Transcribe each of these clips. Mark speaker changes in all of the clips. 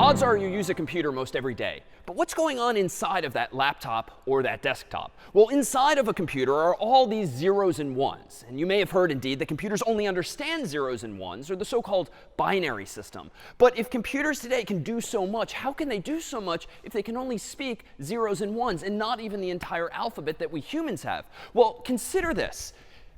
Speaker 1: Odds are you use a computer most every day. But what's going on inside of that laptop or that desktop? Well, inside of a computer are all these zeros and ones. And you may have heard, indeed, that computers only understand zeros and ones, or the so-called binary system. But if computers today can do so much, how can they do so much if they can only speak zeros and ones and not even the entire alphabet that we humans have? Well, consider this.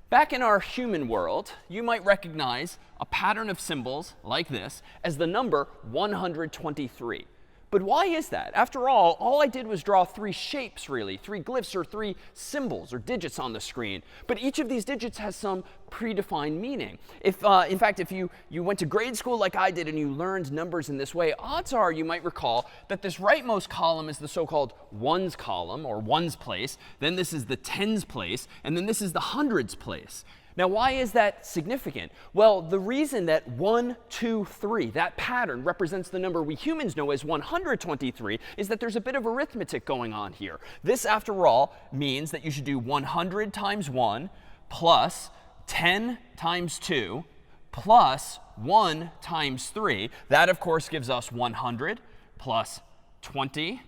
Speaker 1: Back in our human world, you might recognize a pattern of symbols like this as the number 123. But why is that? After all I did was draw three shapes, really, three glyphs or three symbols or digits on the screen. But each of these digits has some predefined meaning. If, in fact, if you went to grade school like I did and you learned numbers in this way, odds are you might recall that this rightmost column is the so-called ones column, or ones place. Then this is the tens place. And then this is the hundreds place. Now, why is that significant? Well, the reason that 1, 2, 3, that pattern represents the number we humans know as 123 is that there's a bit of arithmetic going on here. This, after all, means that you should do 100 times 1 plus 10 times 2 plus 1 times 3. That, of course, gives us 100 plus 20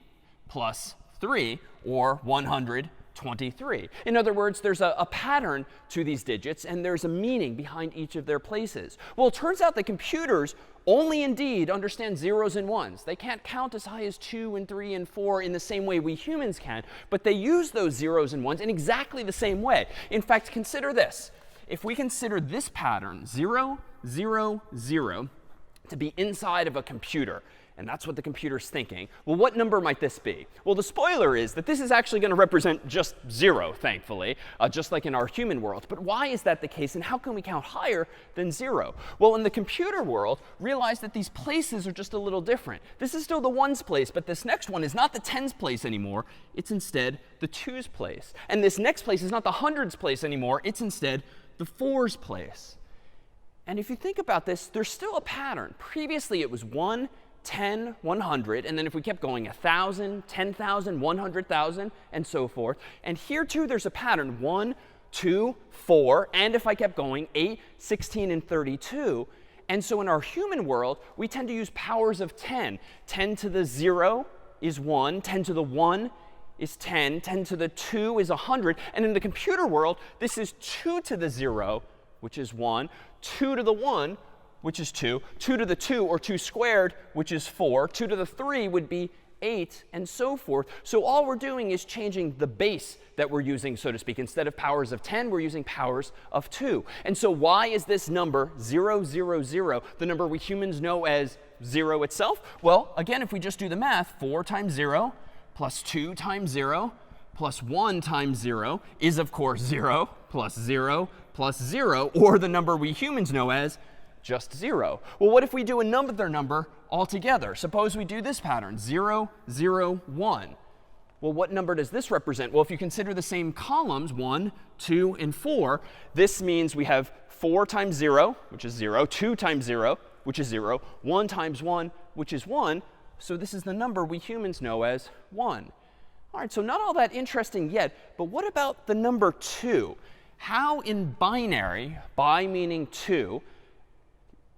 Speaker 1: plus 3, or 123. In other words, there's a pattern to these digits, and there's a meaning behind each of their places. Well, it turns out that computers only indeed understand zeros and ones. They can't count as high as 2 and 3 and 4 in the same way we humans can, but they use those zeros and ones in exactly the same way. In fact, consider this. If we consider this pattern, 0, 0, 0, to be inside of a computer, and that's what the computer's thinking, well, what number might this be? Well, the spoiler is that this is actually going to represent just 0, thankfully, just like in our human world. But why is that the case, and how can we count higher than 0? Well, in the computer world, realize that these places are just a little different. This is still the ones place, but this next one is not the tens place anymore. It's instead the twos place. And this next place is not the hundreds place anymore. It's instead the fours place. And if you think about this, there's still a pattern. Previously, it was 1, 10, 100, and then if we kept going, 1,000, 10,000, 100,000, and so forth. And here, too, there's a pattern, 1, 2, 4, and if I kept going, 8, 16, and 32. And so in our human world, we tend to use powers of 10. 10 to the 0 is 1. 10 to the 1 is 10. 10 to the 2 is 100. And in the computer world, this is 2 to the 0, which is 1, 2 to the 1, which is 2, 2 to the 2, or 2 squared, which is 4, 2 to the 3 would be 8, and so forth. So all we're doing is changing the base that we're using, so to speak. Instead of powers of 10, we're using powers of 2. And so why is this number 0, 0, 0, the number we humans know as 0 itself? Well, again, if we just do the math, 4 times 0 plus 2 times 0 plus 1 times 0 is, of course, 0 plus 0 plus 0, or the number we humans know as just 0. Well, what if we do another number altogether? Suppose we do this pattern, 0, 0, 1. Well, what number does this represent? Well, if you consider the same columns, 1, 2, and 4, this means we have 4 times 0, which is 0, 2 times 0, which is 0, 1 times 1, which is 1. So this is the number we humans know as 1. All right, so not all that interesting yet, but what about the number 2? How in binary, bi meaning 2,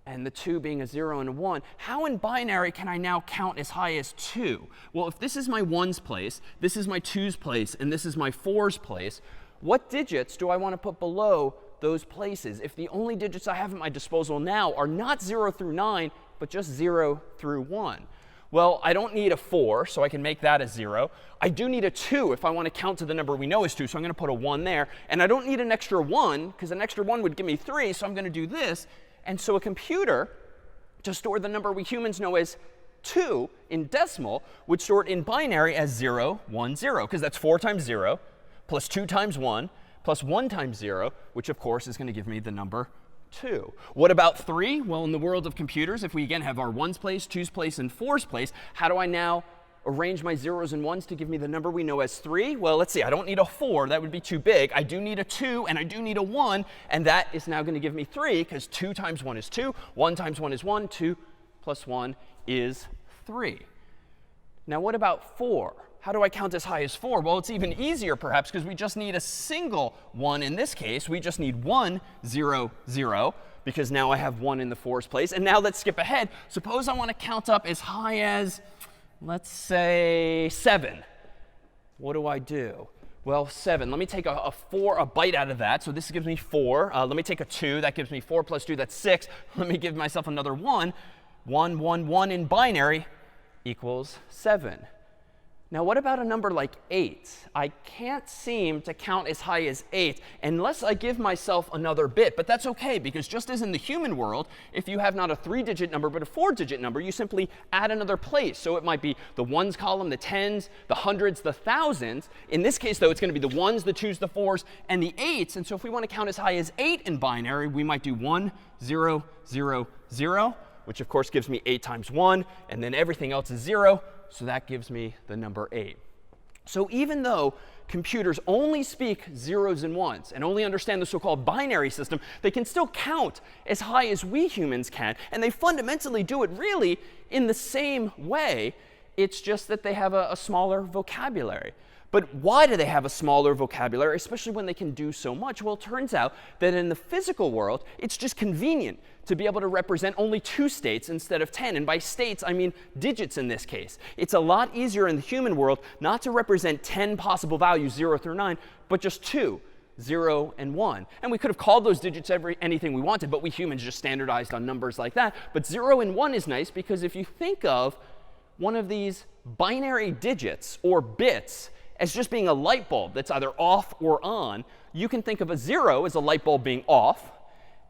Speaker 1: and the 2 being a 0 and a 1, how in binary can I now count as high as 2? Well, if this is my ones place, this is my twos place, and this is my fours place, what digits do I want to put below those places if the only digits I have at my disposal now are not 0 through 9, but just 0 through 1? Well, I don't need a 4, so I can make that a 0. I do need a 2 if I want to count to the number we know is 2, so I'm going to put a 1 there. And I don't need an extra 1, because an extra 1 would give me 3, so I'm going to do this. And so a computer, to store the number we humans know as 2 in decimal, would store it in binary as 0, 1, 0, because that's 4 times 0 plus 2 times 1 plus 1 times 0, which, of course, is going to give me the number 2. What about 3? Well, in the world of computers, if we again have our ones place, twos place, and fours place, how do I now arrange my zeros and ones to give me the number we know as 3? Well, let's see. I don't need a 4. That would be too big. I do need a 2, and I do need a 1. And that is now going to give me 3, because 2 times 1 is 2. 1 times 1 is 1. 2 plus 1 is 3. Now, what about 4? how do I count as high as 4? Well, it's even easier, perhaps, because we just need a single 1 in this case. We just need 1, 0, 0, because now I have 1 in the 4's place. And now let's skip ahead. Suppose I want to count up as high as, let's say, 7. What do I do? Well, 7. Let me take a bite out of that. So this gives me 4. Let me take a 2. That gives me 4 plus 2. That's 6. Let me give myself another 1. 1, 1, 1 in binary equals 7. Now, what about a number like 8? I can't seem to count as high as 8 unless I give myself another bit. But that's OK, because just as in the human world, if you have not a 3-digit number but a 4-digit number, you simply add another place. So it might be the ones column, the tens, the hundreds, the thousands. In this case, though, it's going to be the 1s, the 2s, the 4s, and the 8s. And so if we want to count as high as 8 in binary, we might do 1, 0, 0, 0, which, of course, gives me 8 times 1. And then everything else is 0. So that gives me the number 8. So even though computers only speak zeros and ones and only understand the so-called binary system, they can still count as high as we humans can. And they fundamentally do it really in the same way. It's just that they have a smaller vocabulary. But why do they have a smaller vocabulary, especially when they can do so much? Well, it turns out that in the physical world, it's just convenient to be able to represent only 2 states instead of 10. And by states, I mean digits in this case. It's a lot easier in the human world not to represent 10 possible values, 0 through 9, but just 2, 0 and 1. And we could have called those digits anything we wanted, but we humans just standardized on numbers like that. But 0 and 1 is nice because if you think of one of these binary digits or bits as just being a light bulb that's either off or on, you can think of a 0 as a light bulb being off,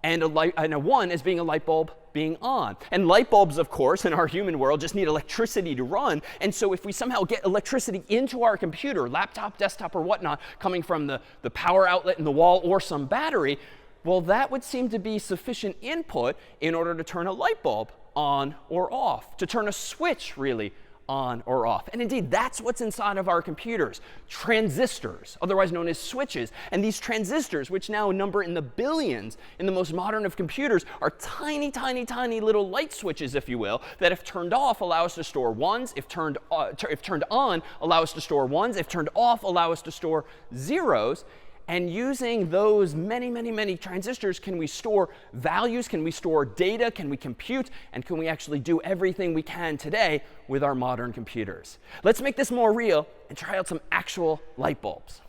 Speaker 1: and a 1 as being a light bulb being on. And light bulbs, of course, in our human world just need electricity to run. And so if we somehow get electricity into our computer, laptop, desktop, or whatnot, coming from the power outlet in the wall or some battery, well, that would seem to be sufficient input in order to turn a light bulb on or off, to turn a switch, really, on or off. And indeed, that's what's inside of our computers. Transistors, otherwise known as switches. And these transistors, which now number in the billions in the most modern of computers, are tiny, tiny, tiny little light switches, if you will, that if turned off, allow us to store ones. If turned on, allow us to store ones. If turned off, allow us to store zeros. And using those many, many, many transistors, can we store values? Can we store data? Can we compute? And can we actually do everything we can today with our modern computers? Let's make this more real and try out some actual light bulbs.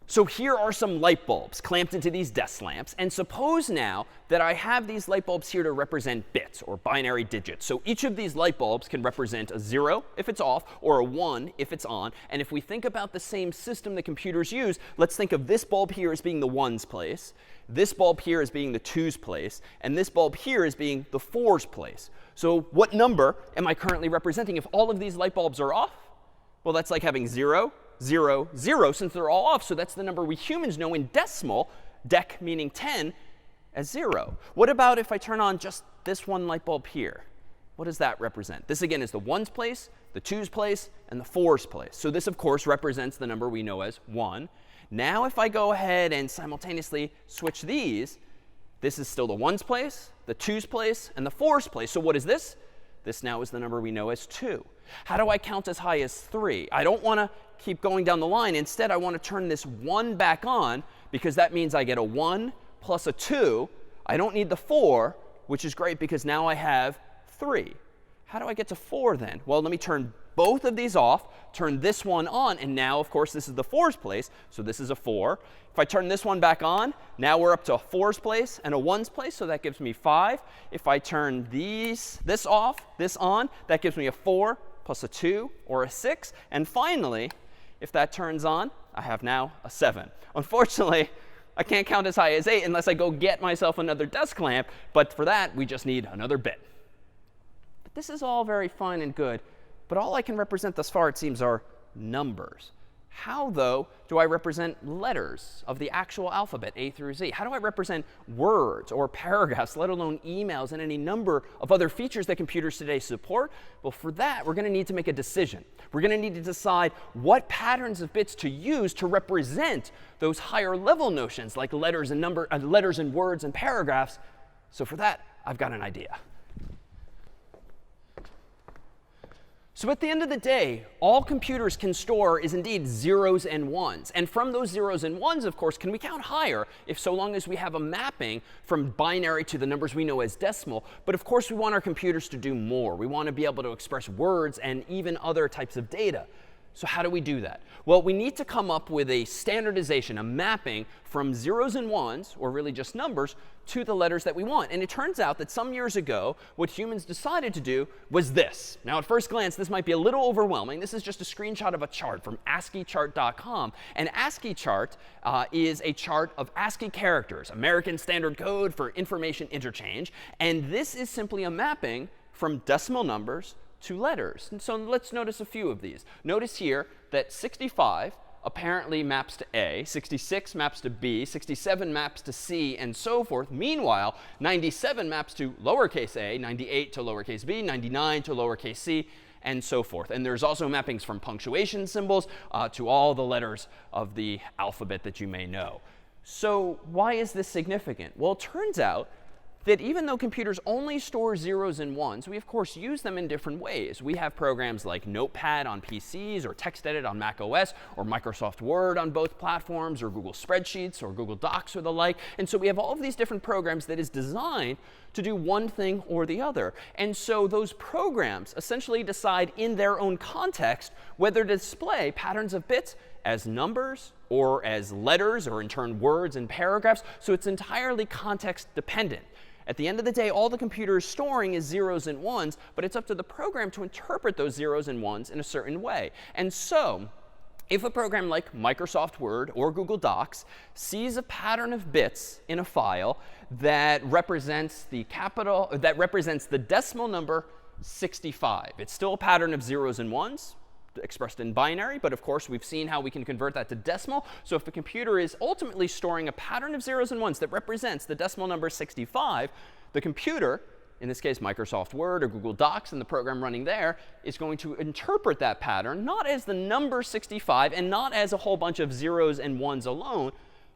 Speaker 1: So here are some light bulbs clamped into these desk lamps. And suppose now that I have these light bulbs here to represent bits or binary digits. So each of these light bulbs can represent a 0 if it's off or a 1 if it's on. And if we think about the same system that computers use, let's think of this bulb here as being the 1's place, this bulb here as being the 2's place, and this bulb here as being the 4's place. So what number am I currently representing if all of these light bulbs are off? Well, that's like having 0, 0, 0, since they're all off. So that's the number we humans know in decimal, dec meaning 10, as 0. What about if I turn on just this one light bulb here? What does that represent? This, again, is the 1's place, the 2's place, and the 4's place. So this, of course, represents the number we know as 1. Now if I go ahead and simultaneously switch these, this is still the 1's place, the 2's place, and the 4's place. So what is this? This now is the number we know as 2. How do I count as high as 3? I don't want to keep going down the line. Instead, I want to turn this 1 back on, because that means I get a 1 plus a 2. I don't need the 4, which is great because now I have 3. How do I get to 4 then? Well, let me turn both of these off, turn this one on, and now, of course, this is the 4's place, so this is a 4. If I turn this one back on, now we're up to a 4's place and a 1's place, so that gives me 5. If I turn this off, this on, that gives me a 4 plus a 2 or a 6. And finally, if that turns on, I have now a 7. Unfortunately, I can't count as high as 8 unless I go get myself another desk lamp. But for that, we just need another bit. But this is all very fine and good. But all I can represent thus far, it seems, are numbers. How, though, do I represent letters of the actual alphabet, A through Z? How do I represent words or paragraphs, let alone emails, and any number of other features that computers today support? Well, for that, we're going to need to make a decision. We're going to need to decide what patterns of bits to use to represent those higher level notions like letters and words and paragraphs. So for that, I've got an idea. So at the end of the day, all computers can store is indeed zeros and ones. And from those zeros and ones, of course, can we count higher if so long as we have a mapping from binary to the numbers we know as decimal. But of course, we want our computers to do more. We want to be able to express words and even other types of data. So how do we do that? Well, we need to come up with a standardization, a mapping from zeros and ones, or really just numbers, to the letters that we want. And it turns out that some years ago, what humans decided to do was this. Now, at first glance, this might be a little overwhelming. This is just a screenshot of a chart from ASCIIchart.com. An ASCII chart is a chart of ASCII characters, American Standard Code for Information Interchange. And this is simply a mapping from decimal numbers to letters. And so let's notice a few of these. Notice here that 65 apparently maps to A, 66 maps to B, 67 maps to C, and so forth. Meanwhile, 97 maps to lowercase a, 98 to lowercase b, 99 to lowercase c, and so forth. And there's also mappings from punctuation symbols to all the letters of the alphabet that you may know. So why is this significant? Well, it turns out that even though computers only store zeros and ones, we of course use them in different ways. We have programs like Notepad on PCs, or TextEdit on Mac OS, or Microsoft Word on both platforms, or Google Spreadsheets, or Google Docs, or the like. And so we have all of these different programs that is designed to do one thing or the other. And so those programs essentially decide in their own context whether to display patterns of bits as numbers or as letters, or in turn words and paragraphs. So it's entirely context dependent. At the end of the day, all the computer is storing is zeros and ones, but it's up to the program to interpret those zeros and ones in a certain way. And so if a program like Microsoft Word or Google Docs sees a pattern of bits in a file that represents the decimal number 65, it's still a pattern of zeros and ones expressed in binary, but of course we've seen how we can convert that to decimal. So if the computer is ultimately storing a pattern of zeros and ones that represents the decimal number 65, the computer, in this case Microsoft Word or Google Docs and the program running there, is going to interpret that pattern not as the number 65 and not as a whole bunch of zeros and ones alone,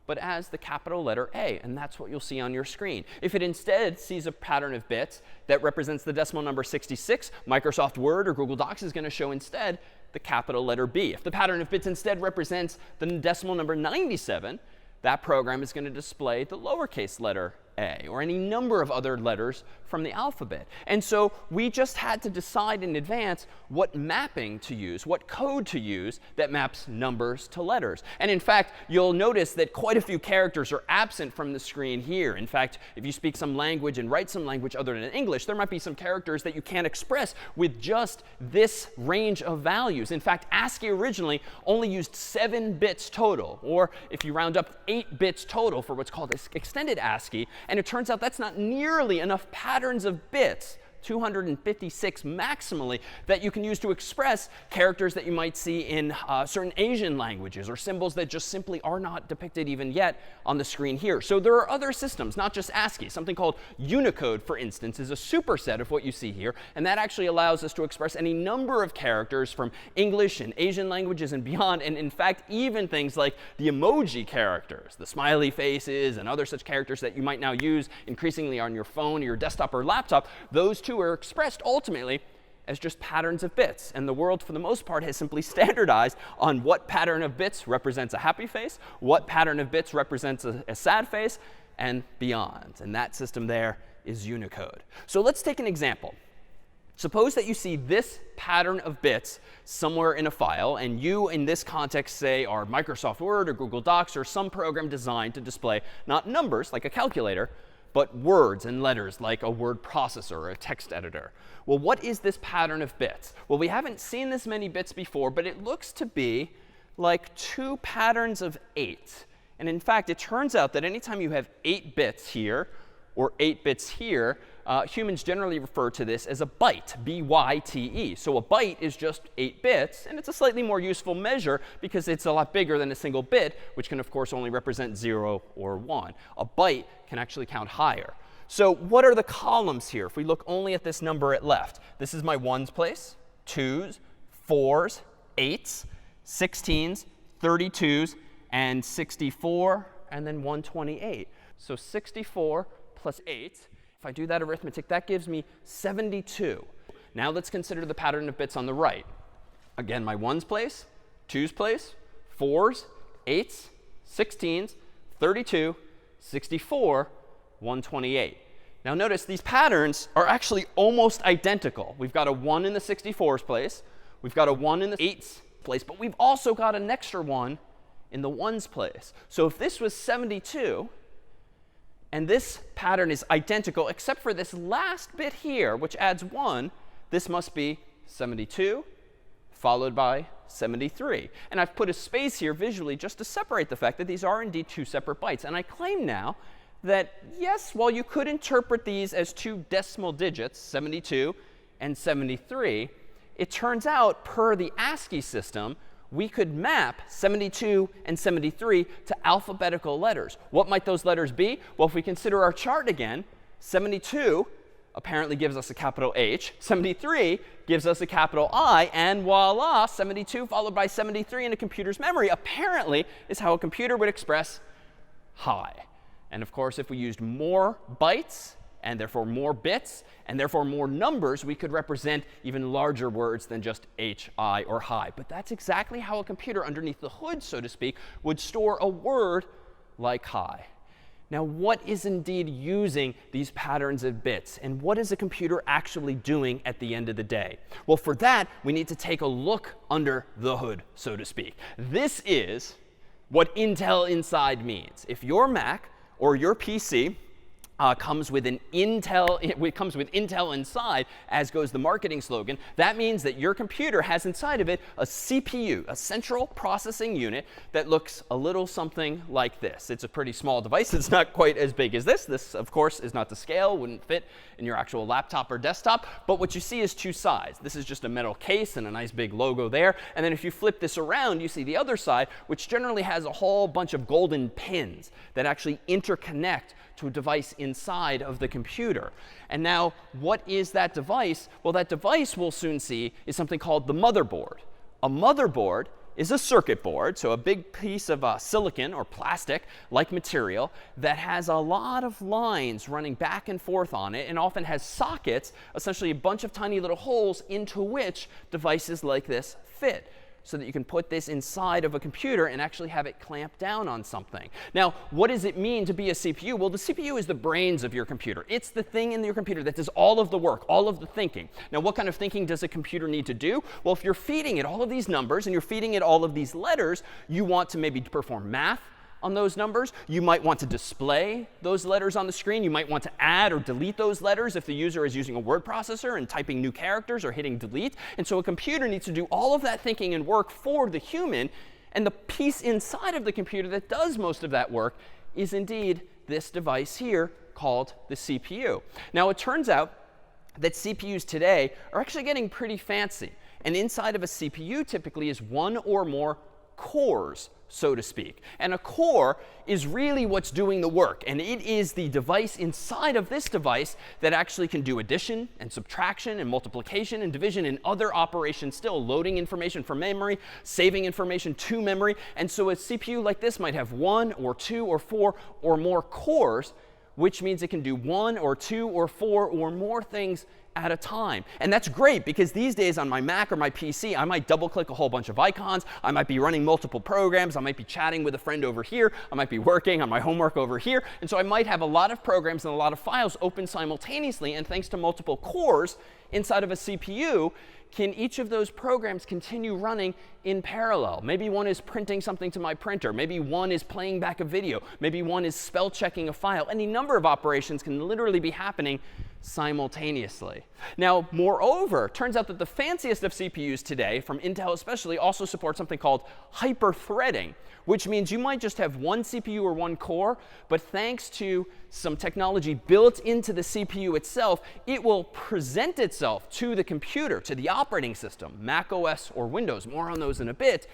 Speaker 1: but as the capital letter A. And that's what you'll see on your screen. If it instead sees a pattern of bits that represents the decimal number 66, Microsoft Word or Google Docs is going to show instead the capital letter B. If the pattern of bits instead represents the decimal number 97, that program is going to display the lowercase letter a, or any number of other letters from the alphabet. And so we just had to decide in advance what mapping to use, what code to use that maps numbers to letters. And in fact, you'll notice that quite a few characters are absent from the screen here. In fact, if you speak some language and write some language other than English, there might be some characters that you can't express with just this range of values. In fact, ASCII originally only used 7 bits total, or if you round up, 8 bits total for what's called extended ASCII. And it turns out that's not nearly enough patterns of bits, 256 maximally, that you can use to express characters that you might see in certain Asian languages, or symbols that just simply are not depicted even yet on the screen here. So there are other systems, not just ASCII. Something called Unicode, for instance, is a superset of what you see here. And that actually allows us to express any number of characters from English and Asian languages and beyond. And in fact, even things like the emoji characters, the smiley faces, and other such characters that you might now use increasingly on your phone or your desktop or laptop, those two are expressed ultimately as just patterns of bits. And the world, for the most part, has simply standardized on what pattern of bits represents a happy face, what pattern of bits represents a sad face, and beyond. And that system there is Unicode. So let's take an example. Suppose that you see this pattern of bits somewhere in a file, and you, in this context, say, are Microsoft Word or Google Docs or some program designed to display not numbers, like a calculator, but words and letters, like a word processor or a text editor. Well, what is this pattern of bits? Well, we haven't seen this many bits before, but it looks to be like 2 patterns of 8. And in fact, it turns out that anytime you have 8 bits here, or 8 bits here, humans generally refer to this as a byte, B-Y-T-E. So a byte is just 8 bits, and it's a slightly more useful measure because it's a lot bigger than a single bit, which can, of course, only represent 0 or 1. A byte can actually count higher. So what are the columns here? If we look only at this number at left, this is my 1's place, 2's, 4's, 8's, 16's, 32's, and 64, and then 128. So 64 plus 8. If I do that arithmetic, that gives me 72. Now let's consider the pattern of bits on the right. Again, my 1's place, 2's place, 4's, 8's, 16's, 32, 64, 128. Now notice these patterns are actually almost identical. We've got a 1 in the 64's place. We've got a 1 in the 8's place. But we've also got an extra 1 in the 1's place. So if this was 72, and this pattern is identical, except for this last bit here, which adds 1, this must be 72 followed by 73. And I've put a space here visually just to separate the fact that these are indeed two separate bytes. And I claim now that, yes, while you could interpret these as two decimal digits, 72 and 73, it turns out, per the ASCII system, we could map 72 and 73 to alphabetical letters. What might those letters be? Well, if we consider our chart again, 72 apparently gives us a capital H. 73 gives us a capital I. And voila, 72 followed by 73 in a computer's memory apparently is how a computer would express hi. And of course, if we used more bytes, and therefore more bits, and therefore more numbers, we could represent even larger words than just H, I, or hi. But that's exactly how a computer underneath the hood, so to speak, would store a word like hi. Now, what is indeed using these patterns of bits? And what is a computer actually doing at the end of the day? Well, for that, we need to take a look under the hood, so to speak. This is what Intel Inside means. If your Mac or your PC comes with Intel inside, as goes the marketing slogan, that means that your computer has inside of it a CPU, a central processing unit, that looks a little something like this. It's a pretty small device. It's not quite as big as this. This, of course, is not to scale, wouldn't fit in your actual laptop or desktop. But what you see is two sides. This is just a metal case and a nice big logo there. And then if you flip this around, you see the other side, which generally has a whole bunch of golden pins that actually interconnect to a device inside of the computer. And now, what is that device? Well, that device, we'll soon see, is something called the motherboard. A motherboard is a circuit board, so a big piece of silicon or plastic-like material that has a lot of lines running back and forth on it, and often has sockets, essentially a bunch of tiny little holes into which devices like this fit, so that you can put this inside of a computer and actually have it clamp down on something. Now, what does it mean to be a CPU? Well, the CPU is the brains of your computer. It's the thing in your computer that does all of the work, all of the thinking. Now, what kind of thinking does a computer need to do? Well, if you're feeding it all of these numbers and you're feeding it all of these letters, you want to maybe perform math on those numbers. You might want to display those letters on the screen. You might want to add or delete those letters if the user is using a word processor and typing new characters or hitting delete. And so a computer needs to do all of that thinking and work for the human. And the piece inside of the computer that does most of that work is indeed this device here called the CPU. Now, it turns out that CPUs today are actually getting pretty fancy. And inside of a CPU typically is one or more cores, so to speak. And a core is really what's doing the work. And it is the device inside of this device that actually can do addition and subtraction and multiplication and division and other operations still, loading information from memory, saving information to memory. And so a CPU like this might have 1 or 2 or 4 or more cores, which means it can do 1 or 2 or 4 or more things at a time. And that's great, because these days on my Mac or my PC, I might double click a whole bunch of icons. I might be running multiple programs. I might be chatting with a friend over here. I might be working on my homework over here. And so I might have a lot of programs and a lot of files open simultaneously. And thanks to multiple cores inside of a CPU, can each of those programs continue running in parallel? Maybe one is printing something to my printer. Maybe one is playing back a video. Maybe one is spell checking a file. Any number of operations can literally be happening simultaneously. Now, moreover, it turns out that the fanciest of CPUs today, from Intel especially, also support something called hyper-threading, which means you might just have one CPU or one core, but thanks to some technology built into the CPU itself, it will present itself to the computer, to the operating system, Mac OS or Windows, more on those in a bit,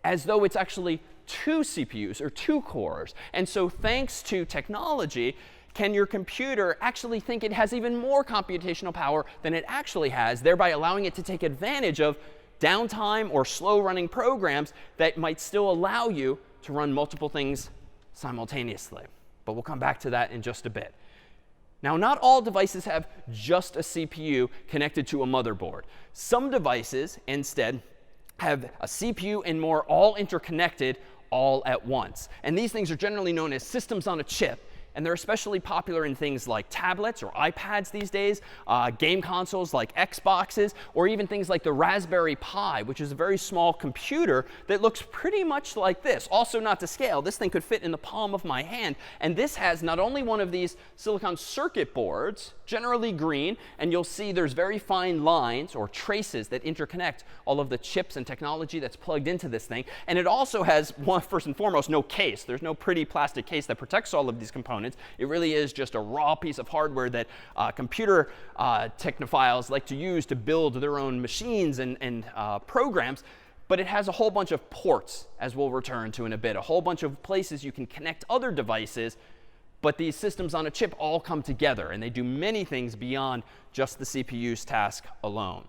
Speaker 1: as though it's actually two CPUs or two cores. And so thanks to technology, can your computer actually think it has even more computational power than it actually has, thereby allowing it to take advantage of downtime or slow-running programs that might still allow you to run multiple things simultaneously. But we'll come back to that in just a bit. Now, not all devices have just a CPU connected to a motherboard. Some devices, instead, have a CPU and more all interconnected all at once. And these things are generally known as systems on a chip. And they're especially popular in things like tablets or iPads these days, game consoles like Xboxes, or even things like the Raspberry Pi, which is a very small computer that looks pretty much like this. Also not to scale. This thing could fit in the palm of my hand. And this has not only one of these silicon circuit boards, generally green, and you'll see there's very fine lines or traces that interconnect all of the chips and technology that's plugged into this thing. And it also has, first and foremost, no case. There's no pretty plastic case that protects all of these components. It really is just a raw piece of hardware that computer technophiles like to use to build their own machines and programs. But it has a whole bunch of ports, as we'll return to in a bit, a whole bunch of places you can connect other devices. But these systems on a chip all come together, and they do many things beyond just the CPU's task alone.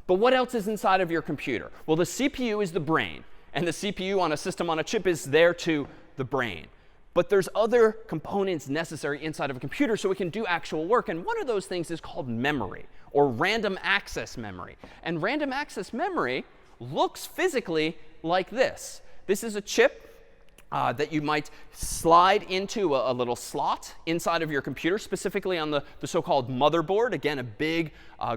Speaker 1: But what else is inside of your computer? Well, the CPU is the brain, and the CPU on a system on a chip is there to the brain. But there's other components necessary inside of a computer so it can do actual work. And one of those things is called memory, or random access memory. And random access memory looks physically like this. This is a chip that you might slide into a little slot inside of your computer, specifically on the so-called motherboard. Again, a big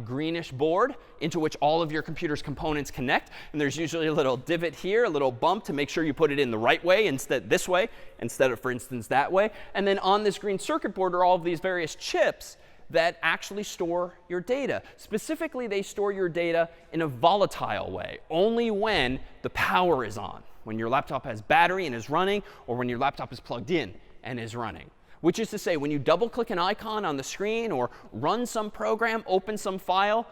Speaker 1: greenish board into which all of your computer's components connect. And there's usually a little divot here, a little bump to make sure you put it in the right way, this way, instead of, for instance, that way. And then on this green circuit board are all of these various chips that actually store your data. Specifically, they store your data in a volatile way, only when the power is on, when your laptop has battery and is running, or when your laptop is plugged in and is running. Which is to say, when you double-click an icon on the screen or run some program, open some file,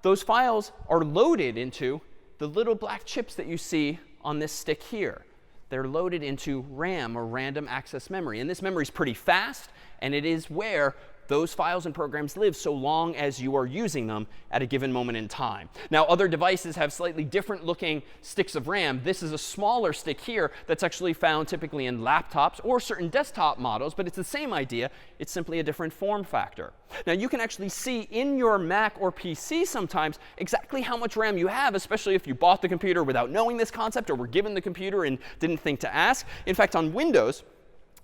Speaker 1: those files are loaded into the little black chips that you see on this stick here. They're loaded into RAM, or random access memory. And this memory is pretty fast, and it is where those files and programs live so long as you are using them at a given moment in time. Now, other devices have slightly different looking sticks of RAM. This is a smaller stick here that's actually found typically in laptops or certain desktop models, but it's the same idea. It's simply a different form factor. Now, you can actually see in your Mac or PC sometimes exactly how much RAM you have, especially if you bought the computer without knowing this concept or were given the computer and didn't think to ask. In fact, on Windows,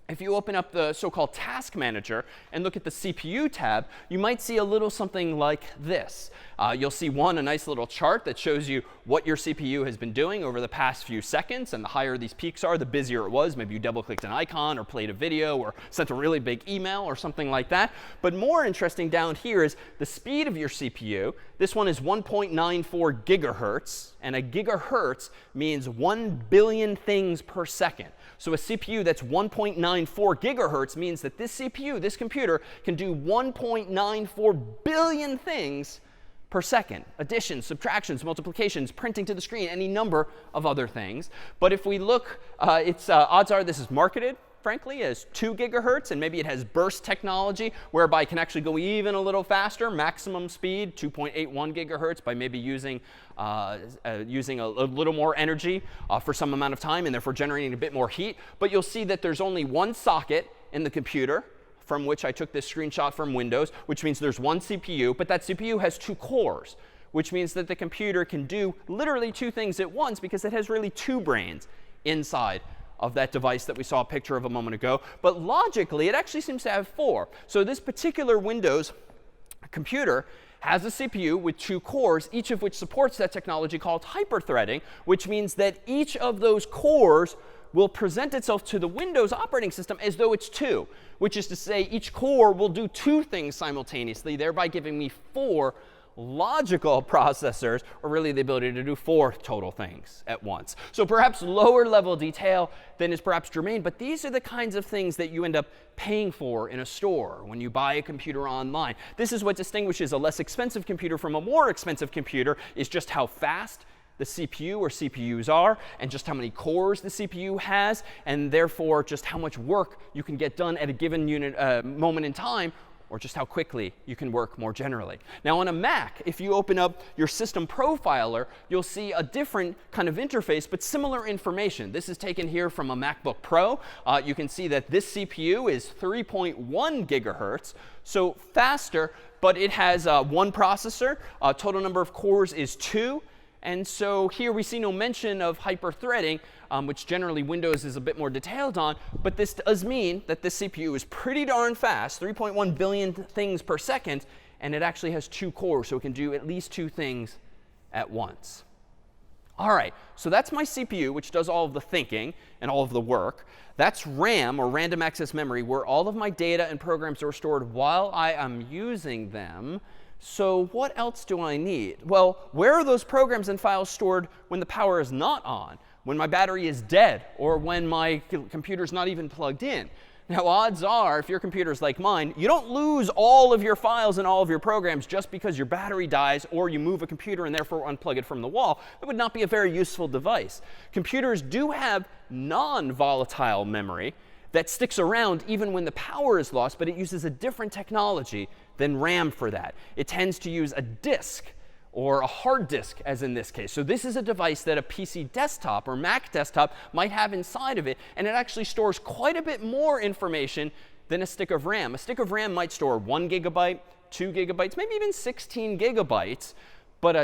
Speaker 1: if you open up the so-called Task Manager and look at the CPU tab, you might see a little something like this. You'll see, a nice little chart that shows you what your CPU has been doing over the past few seconds. And the higher these peaks are, the busier it was. Maybe you double-clicked an icon or played a video or sent a really big email or something like that. But more interesting down here is the speed of your CPU. This one is 1.94 gigahertz. And a gigahertz means 1 billion things per second. So a CPU that's 1.94 gigahertz means that this CPU, this computer, can do 1.94 billion things per second. Additions, subtractions, multiplications, printing to the screen, any number of other things. But if we look, odds are this is marketed, frankly, as 2 gigahertz, and maybe it has burst technology, whereby it can actually go even a little faster, maximum speed, 2.81 gigahertz, by maybe using a little more energy for some amount of time, and therefore generating a bit more heat. But you'll see that there's only one socket in the computer, from which I took this screenshot from Windows, which means there's one CPU, but that CPU has 2 cores, which means that the computer can do literally 2 things at once because it has really 2 brains inside of that device that we saw a picture of a moment ago. But logically, it actually seems to have 4. So this particular Windows computer has a CPU with 2 cores, each of which supports that technology called hyperthreading, which means that each of those cores will present itself to the Windows operating system as though it's 2, which is to say each core will do 2 things simultaneously, thereby giving me 4 logical processors, or really the ability to do 4 total things at once. So perhaps lower level detail than is perhaps germane, but these are the kinds of things that you end up paying for in a store when you buy a computer online. This is what distinguishes a less expensive computer from a more expensive computer, is just how fast the CPU or CPUs are, and just how many cores the CPU has, and therefore just how much work you can get done at a given moment in time, or just how quickly you can work more generally. Now on a Mac, if you open up your system profiler, you'll see a different kind of interface, but similar information. This is taken here from a MacBook Pro. You can see that this CPU is 3.1 gigahertz, so faster, but it has one processor. Total number of cores is 2. And so here we see no mention of hyper-threading, which generally Windows is a bit more detailed on. But this does mean that this CPU is pretty darn fast, 3.1 billion things per second. And it actually has 2 cores, so it can do at least 2 things at once. All right, so that's my CPU, which does all of the thinking and all of the work. That's RAM, or random access memory, where all of my data and programs are stored while I am using them. So what else do I need? Well, where are those programs and files stored when the power is not on, when my battery is dead, or when my computer's not even plugged in? Now, odds are, if your computer is like mine, you don't lose all of your files and all of your programs just because your battery dies or you move a computer and therefore unplug it from the wall. That would not be a very useful device. Computers do have non-volatile memory that sticks around even when the power is lost, but it uses a different technology than RAM for that. It tends to use a disk or a hard disk, as in this case. So this is a device that a PC desktop or Mac desktop might have inside of it, and it actually stores quite a bit more information than a stick of RAM. A stick of RAM might store 1 gigabyte, 2 gigabytes, maybe even 16 gigabytes. But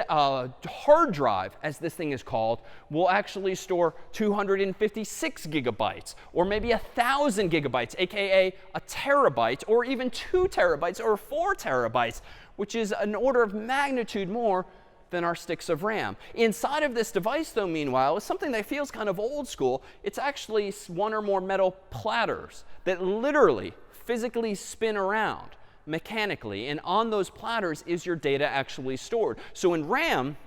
Speaker 1: a hard drive, as this thing is called, will actually store 256 gigabytes, or maybe 1,000 gigabytes, aka a terabyte, or even 2 terabytes, or 4 terabytes, which is an order of magnitude more than our sticks of RAM. Inside of this device, though, meanwhile, is something that feels kind of old school. It's actually 1 or more metal platters that literally, physically spin around mechanically, and on those platters is your data actually stored. So in RAM,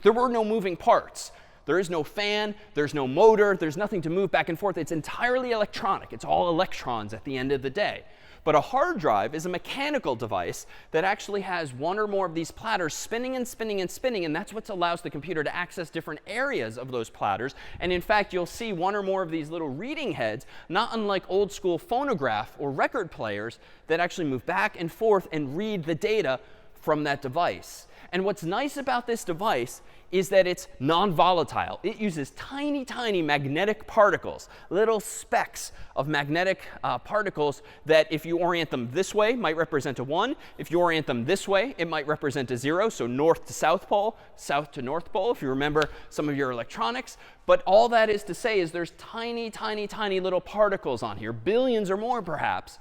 Speaker 1: there were no moving parts. There is no fan, there's no motor, there's nothing to move back and forth. It's entirely electronic. It's all electrons at the end of the day. But a hard drive is a mechanical device that actually has 1 or more of these platters spinning and spinning and spinning, and that's what allows the computer to access different areas of those platters. And in fact, you'll see 1 or more of these little reading heads, not unlike old school phonograph or record players, that actually move back and forth and read the data from that device. And what's nice about this device is that it's non-volatile. It uses tiny, tiny magnetic particles, little specks of magnetic particles that if you orient them this way might represent a 1. If you orient them this way, it might represent a 0. So north to south pole, south to north pole, if you remember some of your electronics. But all that is to say is there's tiny, tiny, tiny little particles on here, billions or more perhaps,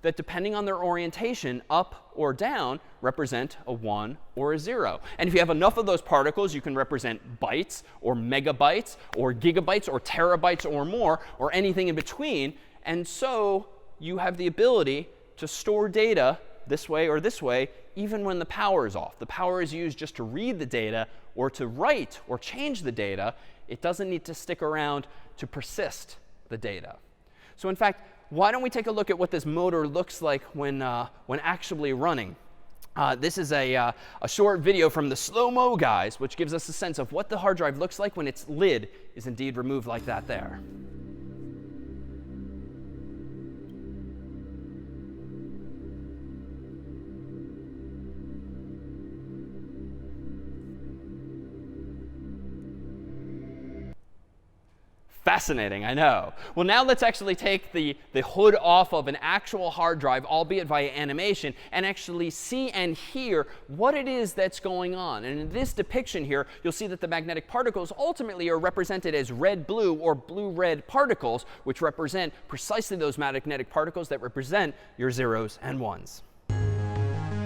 Speaker 1: that depending on their orientation, up or down, represent a 1 or a 0. And if you have enough of those particles, you can represent bytes or megabytes or gigabytes or terabytes or more, or anything in between. And so you have the ability to store data this way or this way, even when the power is off. The power is used just to read the data or to write or change the data. It doesn't need to stick around to persist the data. So in fact, why don't we take a look at what this motor looks like when actually running? This is a short video from the slow-mo guys, which gives us a sense of what the hard drive looks like when its lid is indeed removed like that there. Fascinating, I know. Well, now let's actually take the hood off of an actual hard drive, albeit via animation, and actually see and hear what it is that's going on. And in this depiction here, you'll see that the magnetic particles ultimately are represented as red-blue or blue-red particles, which represent precisely those magnetic particles that represent your 0s and 1s.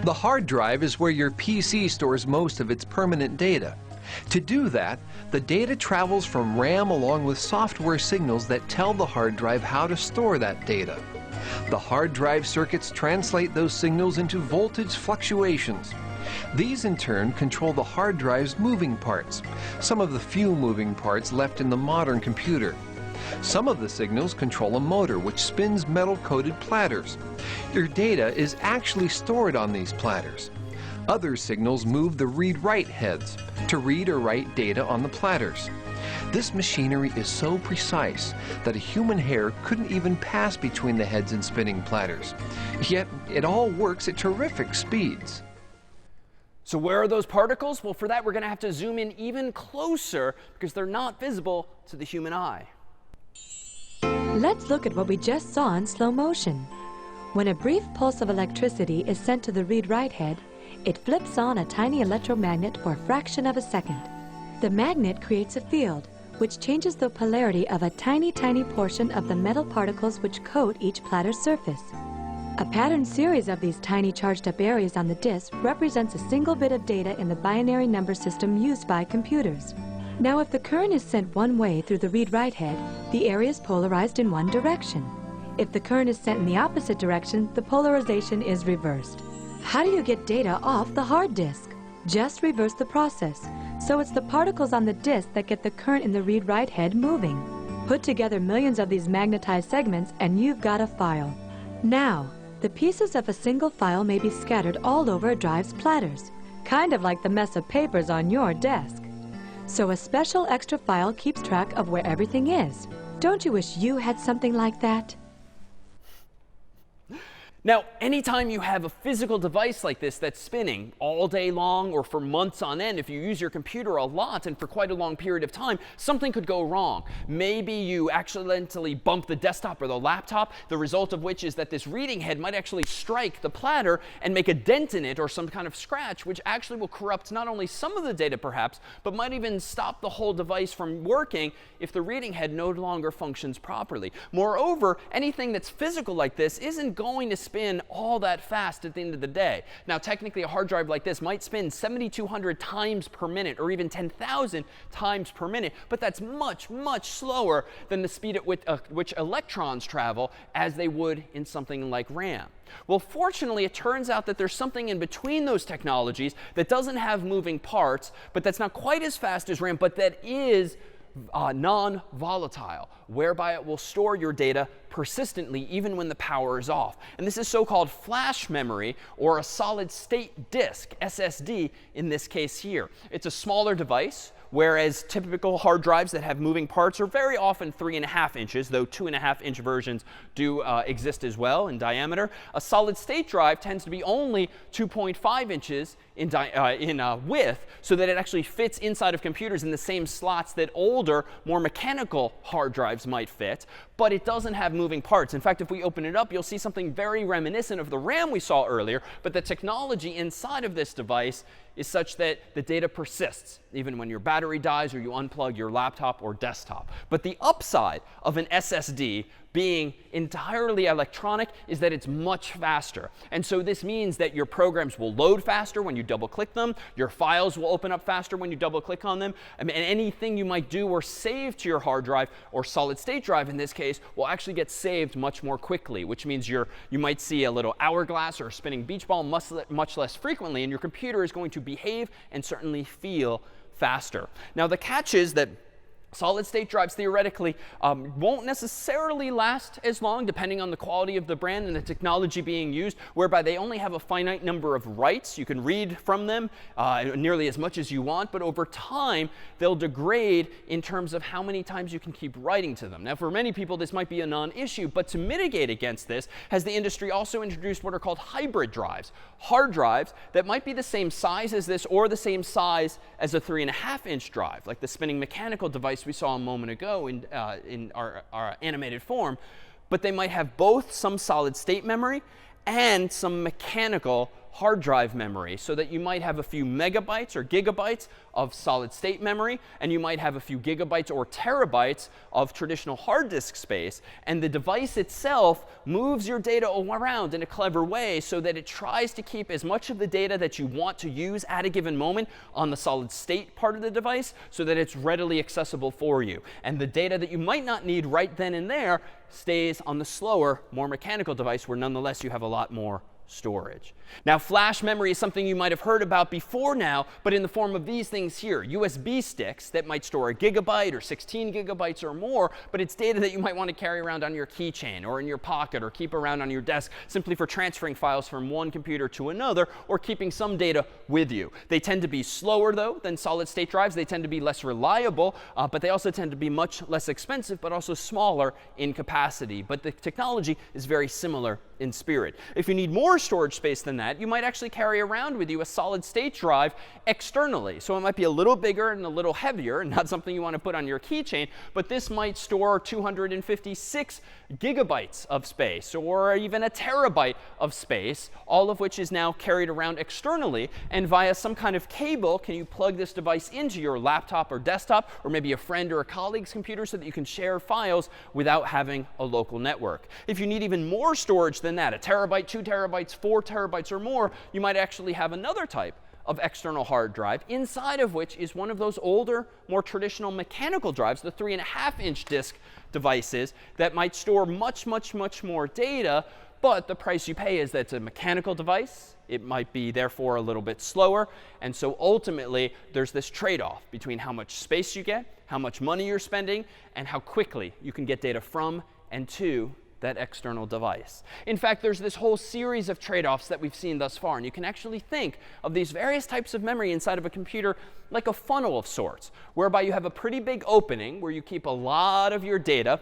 Speaker 2: The hard drive is where your PC stores most of its permanent data. To do that, the data travels from RAM along with software signals that tell the hard drive how to store that data. The hard drive circuits translate those signals into voltage fluctuations. These in turn control the hard drive's moving parts, some of the few moving parts left in the modern computer. Some of the signals control a motor which spins metal-coated platters. Your data is actually stored on these platters. Other signals move the read-write heads to read or write data on the platters. This machinery is so precise that a human hair couldn't even pass between the heads and spinning platters. Yet it all works at terrific speeds.
Speaker 1: So where are those particles? Well, for that, we're going to have to zoom in even closer because they're not visible to the human eye.
Speaker 3: Let's look at what we just saw in slow motion. When a brief pulse of electricity is sent to the read-write head, it flips on a tiny electromagnet for a fraction of a second. The magnet creates a field, which changes the polarity of a tiny portion of the metal particles which coat each platter's surface. A patterned series of these tiny charged-up areas on the disk represents a single bit of data in the binary number system used by computers. Now, if the current is sent one way through the read-write head, the area is polarized in one direction. If the current is sent in the opposite direction, the polarization is reversed. How do you get data off the hard disk? Just reverse the process. So it's the particles on the disk that get the current in the read-write head moving. Put together millions of these magnetized segments and you've got a file. Now, the pieces of a single file may be scattered all over a drive's platters, kind of like the mess of papers on your desk. So a special extra file keeps track of where everything is. Don't you wish you had something like that?
Speaker 1: Now, anytime you have a physical device like this that's spinning all day long or for months on end, if you use your computer a lot and for quite a long period of time, something could go wrong. Maybe you accidentally bump the desktop or the laptop, the result of which is that this reading head might actually strike the platter and make a dent in it or some kind of scratch, which actually will corrupt not only some of the data perhaps, but might even stop the whole device from working if the reading head no longer functions properly. Moreover, anything that's physical like this isn't going to spin all that fast at the end of the day. Now, technically, a hard drive like this might spin 7,200 times per minute or even 10,000 times per minute, but that's much slower than the speed at which electrons travel as they would in something like RAM. Well, fortunately, it turns out that there's something in between those technologies that doesn't have moving parts, but that's not quite as fast as RAM, but that is non-volatile, whereby it will store your data persistently even when the power is off. And this is so-called flash memory, or a solid-state disk, SSD in this case here. It's a smaller device, whereas typical hard drives that have moving parts are very often 3.5 inches, though 2.5-inch versions do exist as well in diameter. A solid-state drive tends to be only 2.5 inches in width, so that it actually fits inside of computers in the same slots that older, more mechanical hard drives might fit, but it doesn't have moving parts. In fact, if we open it up, you'll see something very reminiscent of the RAM we saw earlier, but the technology inside of this device is such that the data persists, even when your battery dies or you unplug your laptop or desktop. But the upside of an SSD being entirely electronic is that it's much faster. And so this means that your programs will load faster when you double-click them. Your files will open up faster when you double-click on them. And anything you might do or save to your hard drive, or solid-state drive in this case, will actually get saved much more quickly, which means you might see a little hourglass or a spinning beach ball much less frequently, and your computer is going to behave and certainly feel faster. Now, the catch is that solid-state drives theoretically won't necessarily last as long, depending on the quality of the brand and the technology being used, whereby they only have a finite number of writes. You can read from them nearly as much as you want, but over time, they'll degrade in terms of how many times you can keep writing to them. Now, for many people, this might be a non-issue, but to mitigate against this, has the industry also introduced what are called hybrid drives, hard drives that might be the same size as this or the same size as a 3.5-inch drive, like the spinning mechanical device we saw a moment ago in our animated form, but they might have both some solid-state memory and some mechanical hard drive memory, so that you might have a few megabytes or gigabytes of solid-state memory, and you might have a few gigabytes or terabytes of traditional hard disk space. And the device itself moves your data around in a clever way so that it tries to keep as much of the data that you want to use at a given moment on the solid-state part of the device, so that it's readily accessible for you. And the data that you might not need right then and there stays on the slower, more mechanical device, where nonetheless you have a lot more storage. Now, flash memory is something you might have heard about before now, but in the form of these things here, USB sticks that might store a gigabyte or 16 gigabytes or more, but it's data that you might want to carry around on your keychain or in your pocket or keep around on your desk simply for transferring files from one computer to another or keeping some data with you. They tend to be slower, though, than solid-state drives. They tend to be less reliable, but they also tend to be much less expensive, but also smaller in capacity. But the technology is very similar in spirit. If you need more storage space than that, you might actually carry around with you a solid-state drive externally. So it might be a little bigger and a little heavier, and not something you want to put on your keychain, but this might store 256 gigabytes of space or even a terabyte of space, all of which is now carried around externally. And via some kind of cable, can you plug this device into your laptop or desktop or maybe a friend or a colleague's computer so that you can share files without having a local network. If you need even more storage than that, a terabyte, 2 terabytes, 4 terabytes or more, you might actually have another type of external hard drive, inside of which is one of those older, more traditional mechanical drives, the 3.5-inch disk devices that might store much, much, much more data. But the price you pay is that it's a mechanical device. It might be, therefore, a little bit slower. And so ultimately, there's this trade-off between how much space you get, how much money you're spending, and how quickly you can get data from and to that external device. In fact, there's this whole series of trade-offs that we've seen thus far. And you can actually think of these various types of memory inside of a computer like a funnel of sorts, whereby you have a pretty big opening where you keep a lot of your data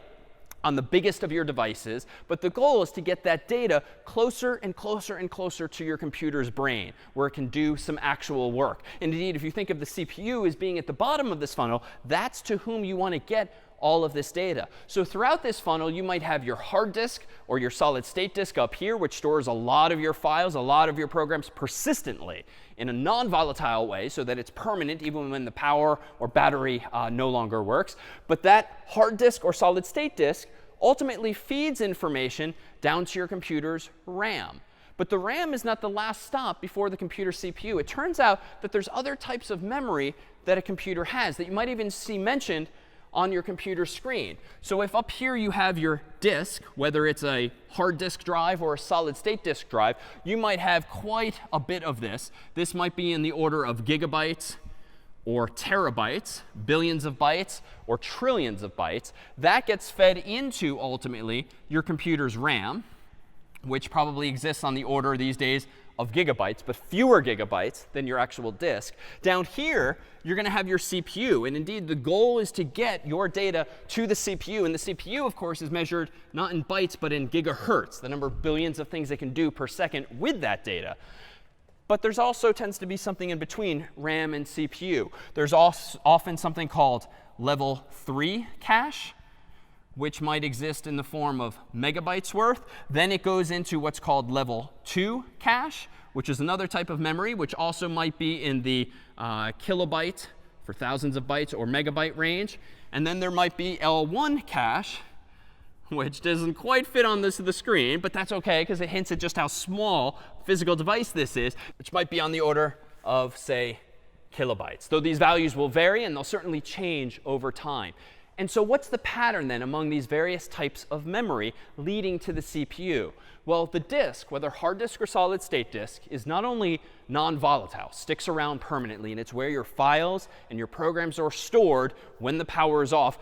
Speaker 1: on the biggest of your devices. But the goal is to get that data closer and closer and closer to your computer's brain, where it can do some actual work. And indeed, if you think of the CPU as being at the bottom of this funnel, that's to whom you want to get all of this data. So throughout this funnel, you might have your hard disk or your solid state disk up here, which stores a lot of your files, a lot of your programs persistently in a non-volatile way so that it's permanent even when the power or battery no longer works. But that hard disk or solid state disk ultimately feeds information down to your computer's RAM. But the RAM is not the last stop before the computer CPU. It turns out that there's other types of memory that a computer has that you might even see mentioned on your computer screen. So if up here you have your disk, whether it's a hard disk drive or a solid state disk drive, you might have quite a bit of this. This might be in the order of gigabytes or terabytes, billions of bytes, or trillions of bytes. That gets fed into, ultimately, your computer's RAM, which probably exists on the order these days of gigabytes, but fewer gigabytes than your actual disk. Down here, you're going to have your CPU. And indeed, the goal is to get your data to the CPU. And the CPU, of course, is measured not in bytes, but in gigahertz, the number of billions of things it can do per second with that data. But there's also tends to be something in between RAM and CPU. There's often something called level 3 cache, which might exist in the form of megabytes worth. Then it goes into what's called level 2 cache, which is another type of memory, which also might be in the kilobyte for thousands of bytes or megabyte range. And then there might be L1 cache, which doesn't quite fit on the screen, but that's OK, because it hints at just how small a physical device this is, which might be on the order of, say, kilobytes. Though these values will vary, and they'll certainly change over time. And so what's the pattern then among these various types of memory leading to the CPU? Well, the disk, whether hard disk or solid state disk, is not only non-volatile, sticks around permanently, and it's where your files and your programs are stored when the power is off.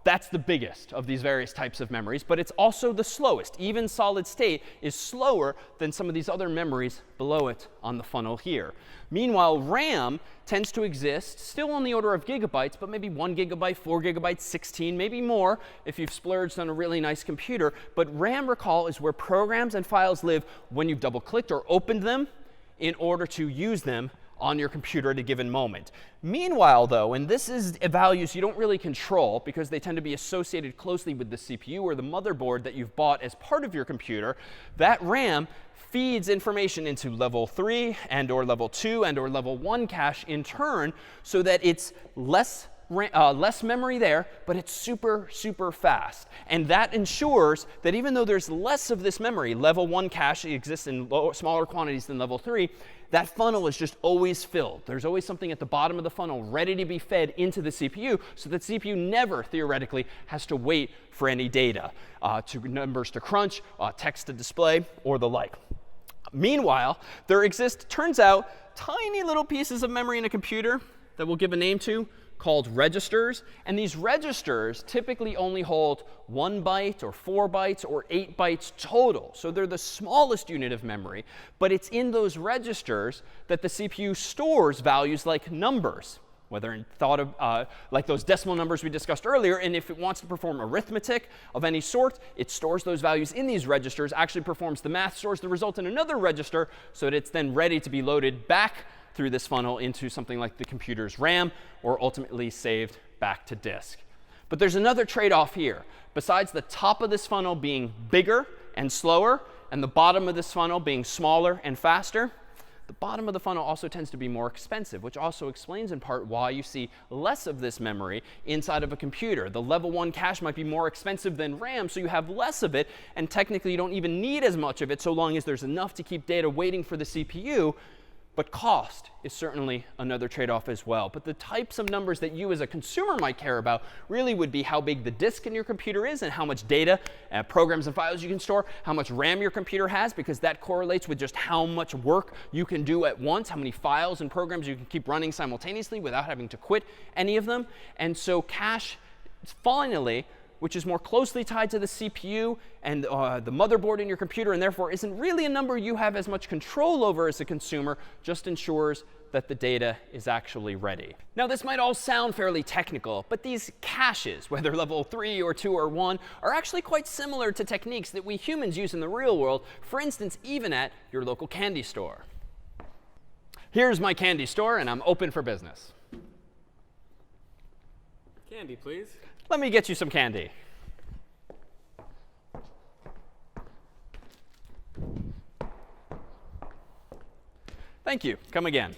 Speaker 1: That's the biggest of these various types of memories, but it's also the slowest. Even solid state is slower than some of these other memories below it on the funnel here. Meanwhile, RAM tends to exist still on the order of gigabytes, but maybe 1 gigabyte, 4 gigabytes, 16, maybe more if you've splurged on a really nice computer. But RAM, recall, is where programs and files live when you've double-clicked or opened them in order to use them on your computer at a given moment. Meanwhile, though, and this is values you don't really control because they tend to be associated closely with the CPU or the motherboard that you've bought as part of your computer, that RAM feeds information into level 3 and or level 2 and or level 1 cache in turn so that it's less memory there, but it's super, super fast. And that ensures that even though there's less of this memory, level 1 cache exists in smaller quantities than level 3, that funnel is just always filled. There's always something at the bottom of the funnel ready to be fed into the CPU so that CPU never, theoretically, has to wait for any data, numbers to crunch, text to display, or the like. Meanwhile, there exist, turns out, tiny little pieces of memory in a computer that we'll give a name to called registers. And these registers typically only hold 1 byte or 4 bytes or 8 bytes total. So they're the smallest unit of memory. But it's in those registers that the CPU stores values like numbers, whether in thought of like those decimal numbers we discussed earlier. And if it wants to perform arithmetic of any sort, it stores those values in these registers, actually performs the math, stores the result in another register so that it's then ready to be loaded back through this funnel into something like the computer's RAM, or ultimately saved back to disk. But there's another trade-off here. Besides the top of this funnel being bigger and slower, and the bottom of this funnel being smaller and faster, the bottom of the funnel also tends to be more expensive, which also explains in part why you see less of this memory inside of a computer. The level 1 cache might be more expensive than RAM, so you have less of it, and technically you don't even need as much of it so long as there's enough to keep data waiting for the CPU. But cost is certainly another trade-off as well. But the types of numbers that you as a consumer might care about really would be how big the disk in your computer is and how much data, programs and files you can store, how much RAM your computer has, because that correlates with just how much work you can do at once, how many files and programs you can keep running simultaneously without having to quit any of them. And so cache, finally, which is more closely tied to the CPU and the motherboard in your computer, and therefore isn't really a number you have as much control over as a consumer, just ensures that the data is actually ready. Now, this might all sound fairly technical, but these caches, whether level 3 or 2 or 1, are actually quite similar to techniques that we humans use in the real world, for instance, even at your local candy store. Here's my candy store, and I'm open for business.
Speaker 4: Candy, please.
Speaker 1: Let me get you some candy. Thank you. Come again.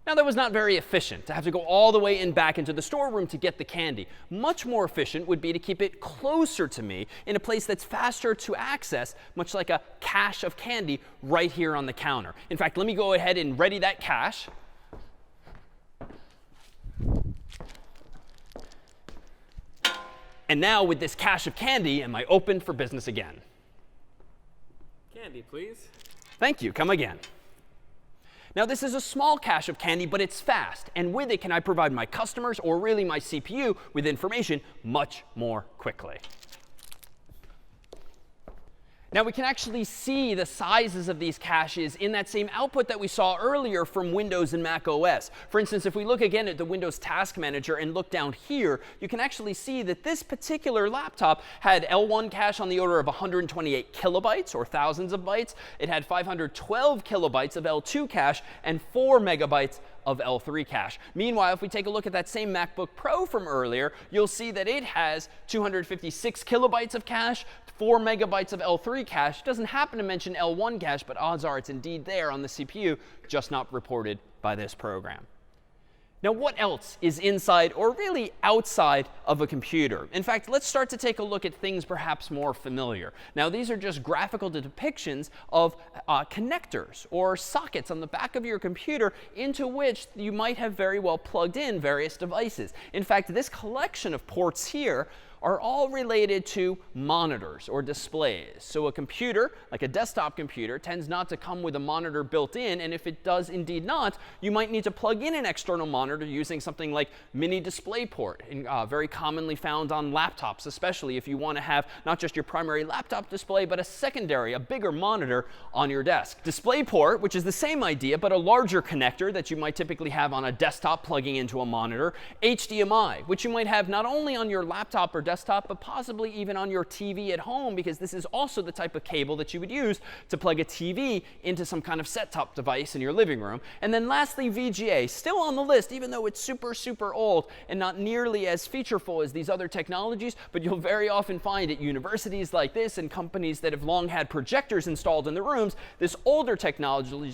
Speaker 1: Now, that was not very efficient to have to go all the way in back into the storeroom to get the candy. Much more efficient would be to keep it closer to me in a place that's faster to access, much like a cache of candy right here on the counter. In fact, let me go ahead and ready that cache. And now, with this cache of candy, am I open for business again?
Speaker 4: Candy, please.
Speaker 1: Thank you. Come again. Now, this is a small cache of candy, but it's fast. And with it, can I provide my customers, or really my CPU, with information much more quickly? Now, we can actually see the sizes of these caches in that same output that we saw earlier from Windows and Mac OS. For instance, if we look again at the Windows Task Manager and look down here, you can actually see that this particular laptop had L1 cache on the order of 128 kilobytes, or thousands of bytes. It had 512 kilobytes of L2 cache and 4 megabytes of L3 cache. Meanwhile, if we take a look at that same MacBook Pro from earlier, you'll see that it has 256 kilobytes of cache, 4 megabytes of L3 cache. It doesn't happen to mention L1 cache, but odds are it's indeed there on the CPU, just not reported by this program. Now, what else is inside, or really outside, of a computer? In fact, let's start to take a look at things perhaps more familiar. Now, these are just graphical depictions of connectors or sockets on the back of your computer into which you might have very well plugged in various devices. In fact, this collection of ports here are all related to monitors or displays. So a computer, like a desktop computer, tends not to come with a monitor built in. And if it does indeed not, you might need to plug in an external monitor using something like mini DisplayPort, very commonly found on laptops, especially if you want to have not just your primary laptop display, but a secondary, a bigger monitor on your desk. DisplayPort, which is the same idea, but a larger connector that you might typically have on a desktop plugging into a monitor. HDMI, which you might have not only on your laptop or desktop, but possibly even on your TV at home, because this is also the type of cable that you would use to plug a TV into some kind of set-top device in your living room. And then lastly, VGA, still on the list, even though it's super, super old and not nearly as featureful as these other technologies, but you'll very often find at universities like this and companies that have long had projectors installed in the rooms, this older technology,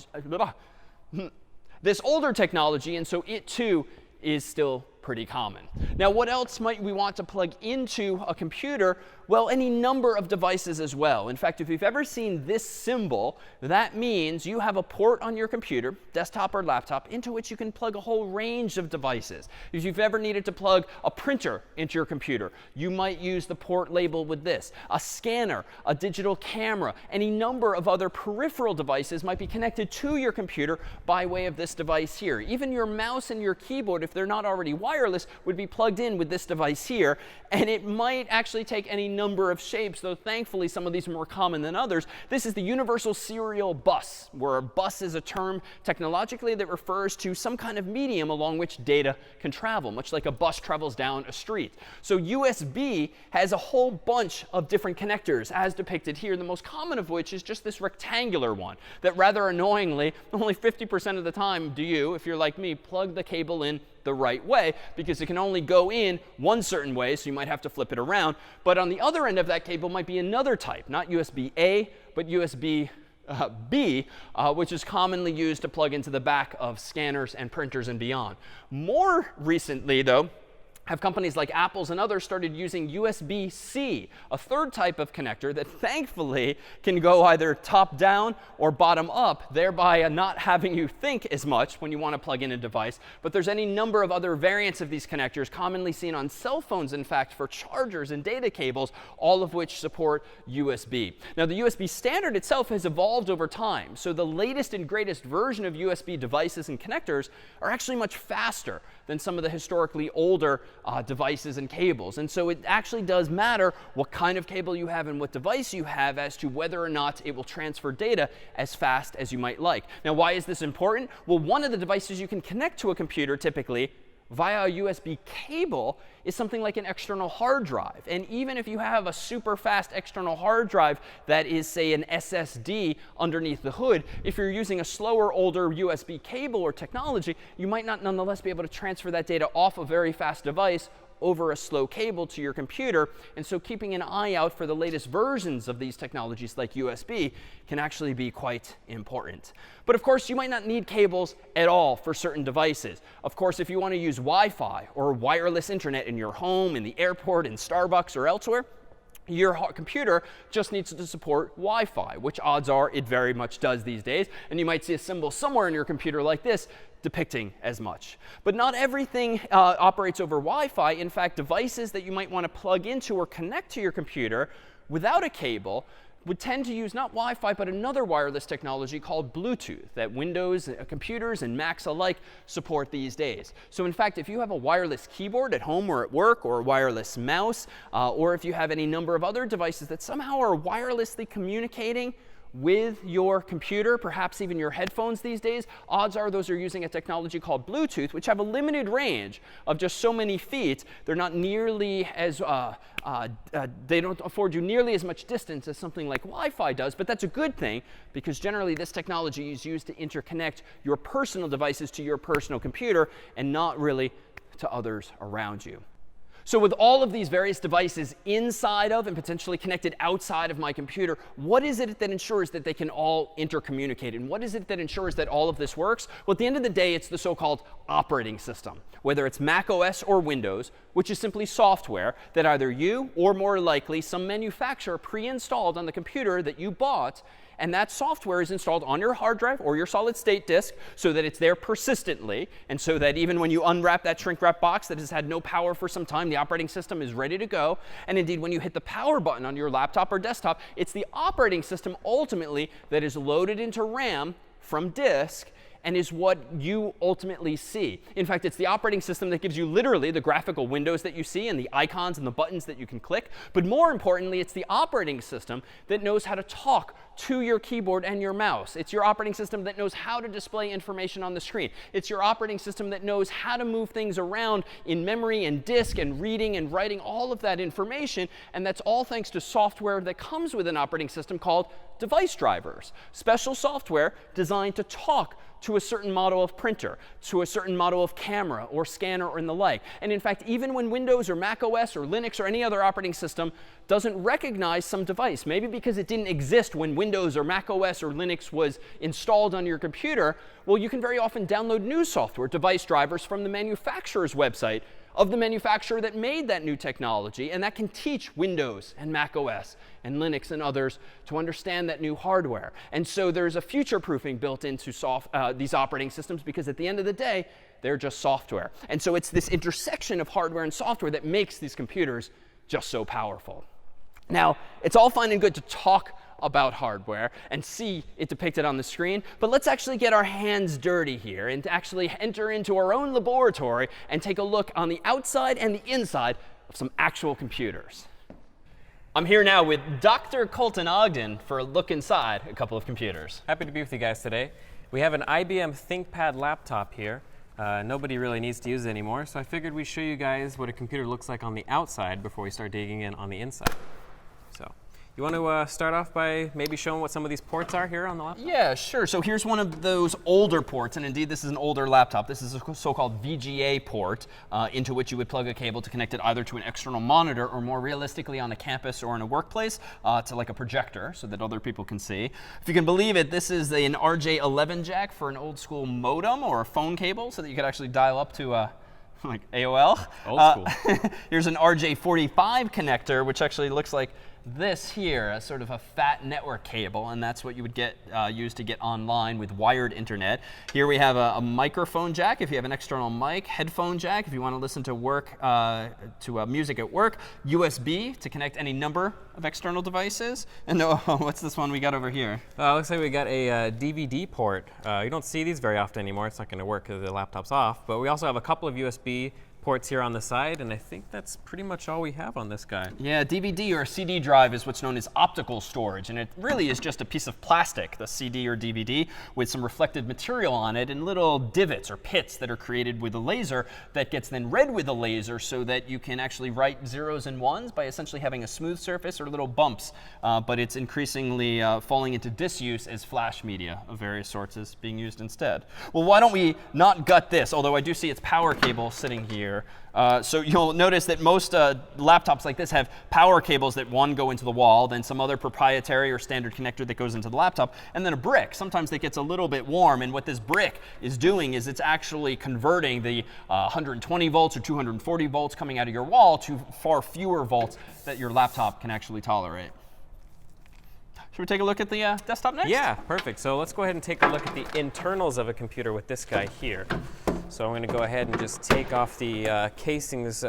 Speaker 1: and so it too is still pretty common. Now, what else might we want to plug into a computer Well, any number of devices as well. In fact, if you've ever seen this symbol, that means you have a port on your computer, desktop or laptop, into which you can plug a whole range of devices. If you've ever needed to plug a printer into your computer, you might use the port labeled with this. A scanner, a digital camera, any number of other peripheral devices might be connected to your computer by way of this device here. Even your mouse and your keyboard, if they're not already wireless, would be plugged in with this device here. And it might actually take any number of shapes, though thankfully some of these are more common than others. This is the universal serial bus, where a bus is a term technologically that refers to some kind of medium along which data can travel, much like a bus travels down a street. So USB has a whole bunch of different connectors, as depicted here, the most common of which is just this rectangular one that, rather annoyingly, only 50% of the time do you, if you're like me, plug the cable in the right way, because it can only go in one certain way, so you might have to flip it around. But on the other end of that cable might be another type, not USB-A, but USB B, which is commonly used to plug into the back of scanners and printers and beyond. More recently, though, have companies like Apple's and others started using USB-C, a third type of connector that thankfully can go either top down or bottom up, thereby not having you think as much when you want to plug in a device. But there's any number of other variants of these connectors, commonly seen on cell phones, in fact, for chargers and data cables, all of which support USB. Now, the USB standard itself has evolved over time. So the latest and greatest version of USB devices and connectors are actually much faster than some of the historically older devices and cables. And so it actually does matter what kind of cable you have and what device you have as to whether or not it will transfer data as fast as you might like. Now, why is this important? Well, one of the devices you can connect to a computer typically via a USB cable is something like an external hard drive. And even if you have a super fast external hard drive that is, say, an SSD underneath the hood, if you're using a slower, older USB cable or technology, you might not nonetheless be able to transfer that data off a very fast device over a slow cable to your computer. And so keeping an eye out for the latest versions of these technologies like USB can actually be quite important. But of course, you might not need cables at all for certain devices. Of course, if you want to use Wi-Fi or wireless internet in your home, in the airport, in Starbucks, or elsewhere, your computer just needs to support Wi-Fi, which odds are it very much does these days. And you might see a symbol somewhere in your computer like this depicting as much. But not everything operates over Wi-Fi. In fact, devices that you might want to plug into or connect to your computer without a cable would tend to use not Wi-Fi, but another wireless technology called Bluetooth that Windows computers and Macs alike support these days. So in fact, if you have a wireless keyboard at home or at work, or a wireless mouse, or if you have any number of other devices that somehow are wirelessly communicating with your computer, perhaps even your headphones these days, odds are those are using a technology called Bluetooth, which have a limited range of just so many feet. They're not nearly as, they don't afford you nearly as much distance as something like Wi-Fi does. But that's a good thing, because generally this technology is used to interconnect your personal devices to your personal computer and not really to others around you. So with all of these various devices inside of and potentially connected outside of my computer, what is it that ensures that they can all intercommunicate? And what is it that ensures that all of this works? Well, at the end of the day, it's the so-called operating system, whether it's Mac OS or Windows, which is simply software that either you or, more likely, some manufacturer pre-installed on the computer that you bought. And that software is installed on your hard drive or your solid state disk so that it's there persistently, and so that even when you unwrap that shrink wrap box that has had no power for some time, the operating system is ready to go. And indeed, when you hit the power button on your laptop or desktop, it's the operating system ultimately that is loaded into RAM from disk and is what you ultimately see. In fact, it's the operating system that gives you literally the graphical windows that you see and the icons and the buttons that you can click. But more importantly, it's the operating system that knows how to talk to your keyboard and your mouse. It's your operating system that knows how to display information on the screen. It's your operating system that knows how to move things around in memory and disk and reading and writing all of that information. And that's all thanks to software that comes with an operating system called device drivers, special software designed to talk to a certain model of printer, to a certain model of camera or scanner or the like. And in fact, even when Windows or Mac OS or Linux or any other operating system doesn't recognize some device, maybe because it didn't exist when Windows or Mac OS or Linux was installed on your computer, well, you can very often download new software, device drivers, from the manufacturer's website of the manufacturer that made that new technology, and that can teach Windows and Mac OS and Linux and others to understand that new hardware. And so there's a future-proofing built into these operating systems, because at the end of the day, they're just software. And so it's this intersection of hardware and software that makes these computers just so powerful. Now, it's all fine and good to talk about hardware and see it depicted on the screen, but let's actually get our hands dirty here and actually enter into our own laboratory and take a look on the outside and the inside of some actual computers. I'm here now with Dr. Colton Ogden for a look inside a couple of computers.
Speaker 4: Happy to be with you guys today. We have an IBM ThinkPad laptop here. Nobody really needs to use it anymore, so I figured we'd show you guys what a computer looks like on the outside before we start digging in on the inside. So, you want to start off by maybe showing what some of these ports are here on the laptop?
Speaker 1: Yeah, sure. So here's one of those older ports, and indeed this is an older laptop. This is a so-called VGA port into which you would plug a cable to connect it either to an external monitor or, more realistically, on a campus or in a workplace to like a projector so that other people can see. If you can believe it, this is an RJ11 jack for an old school modem or a phone cable so that you could actually dial up to like AOL.
Speaker 4: Old school.
Speaker 1: Here's an RJ45 connector, which actually looks like this here, a sort of a fat network cable, and that's what you would get used to get online with wired internet. Here we have a microphone jack if you have an external mic, headphone jack if you want to listen to music at work, USB to connect any number of external devices. And what's this one we got over here?
Speaker 4: Looks like we got a DVD port. You don't see these very often anymore. It's not going to work because the laptop's off. But we also have a couple of USB ports here on the side, and I think that's pretty much all we have on this guy.
Speaker 1: Yeah, DVD or a CD drive is what's known as optical storage, and it really is just a piece of plastic, the CD or DVD, with some reflective material on it and little divots or pits that are created with a laser that gets then read with a laser so that you can actually write zeros and ones by essentially having a smooth surface or little bumps. But it's increasingly falling into disuse as flash media of various sorts is being used instead. Well, why don't we not gut this, although I do see its power cable sitting here. So you'll notice that most laptops like this have power cables that one go into the wall, then some other proprietary or standard connector that goes into the laptop, and then a brick. Sometimes it gets a little bit warm, and what this brick is doing is it's actually converting the 120 volts or 240 volts coming out of your wall to far fewer volts that your laptop can actually tolerate. Should we take a look at the desktop next?
Speaker 4: Yeah, perfect. So let's go ahead and take a look at the internals of a computer with this guy here. So I'm going to go ahead and just take off the casing's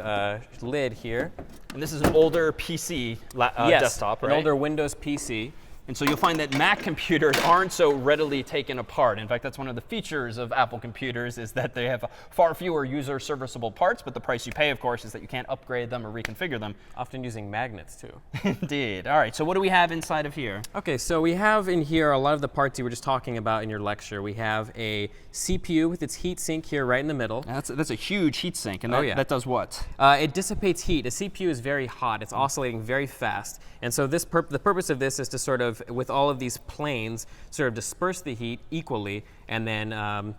Speaker 4: lid here.
Speaker 1: And this is an older PC desktop, right?
Speaker 4: An older Windows PC.
Speaker 1: And so you'll find that Mac computers aren't so readily taken apart. In fact, that's one of the features of Apple computers is that they have far fewer user serviceable parts, but the price you pay, of course, is that you can't upgrade them or reconfigure them.
Speaker 4: Often using magnets, too.
Speaker 1: Indeed. All right, so what do we have inside of here?
Speaker 4: OK, so we have in here a lot of the parts you were just talking about in your lecture. We have a CPU with its heat sink here right in the middle.
Speaker 1: That's a huge heat sink, and that does what?
Speaker 4: It dissipates heat. A CPU is very hot. It's oscillating very fast. And so the purpose of this is to sort of, with all of these planes, sort of disperse the heat equally and then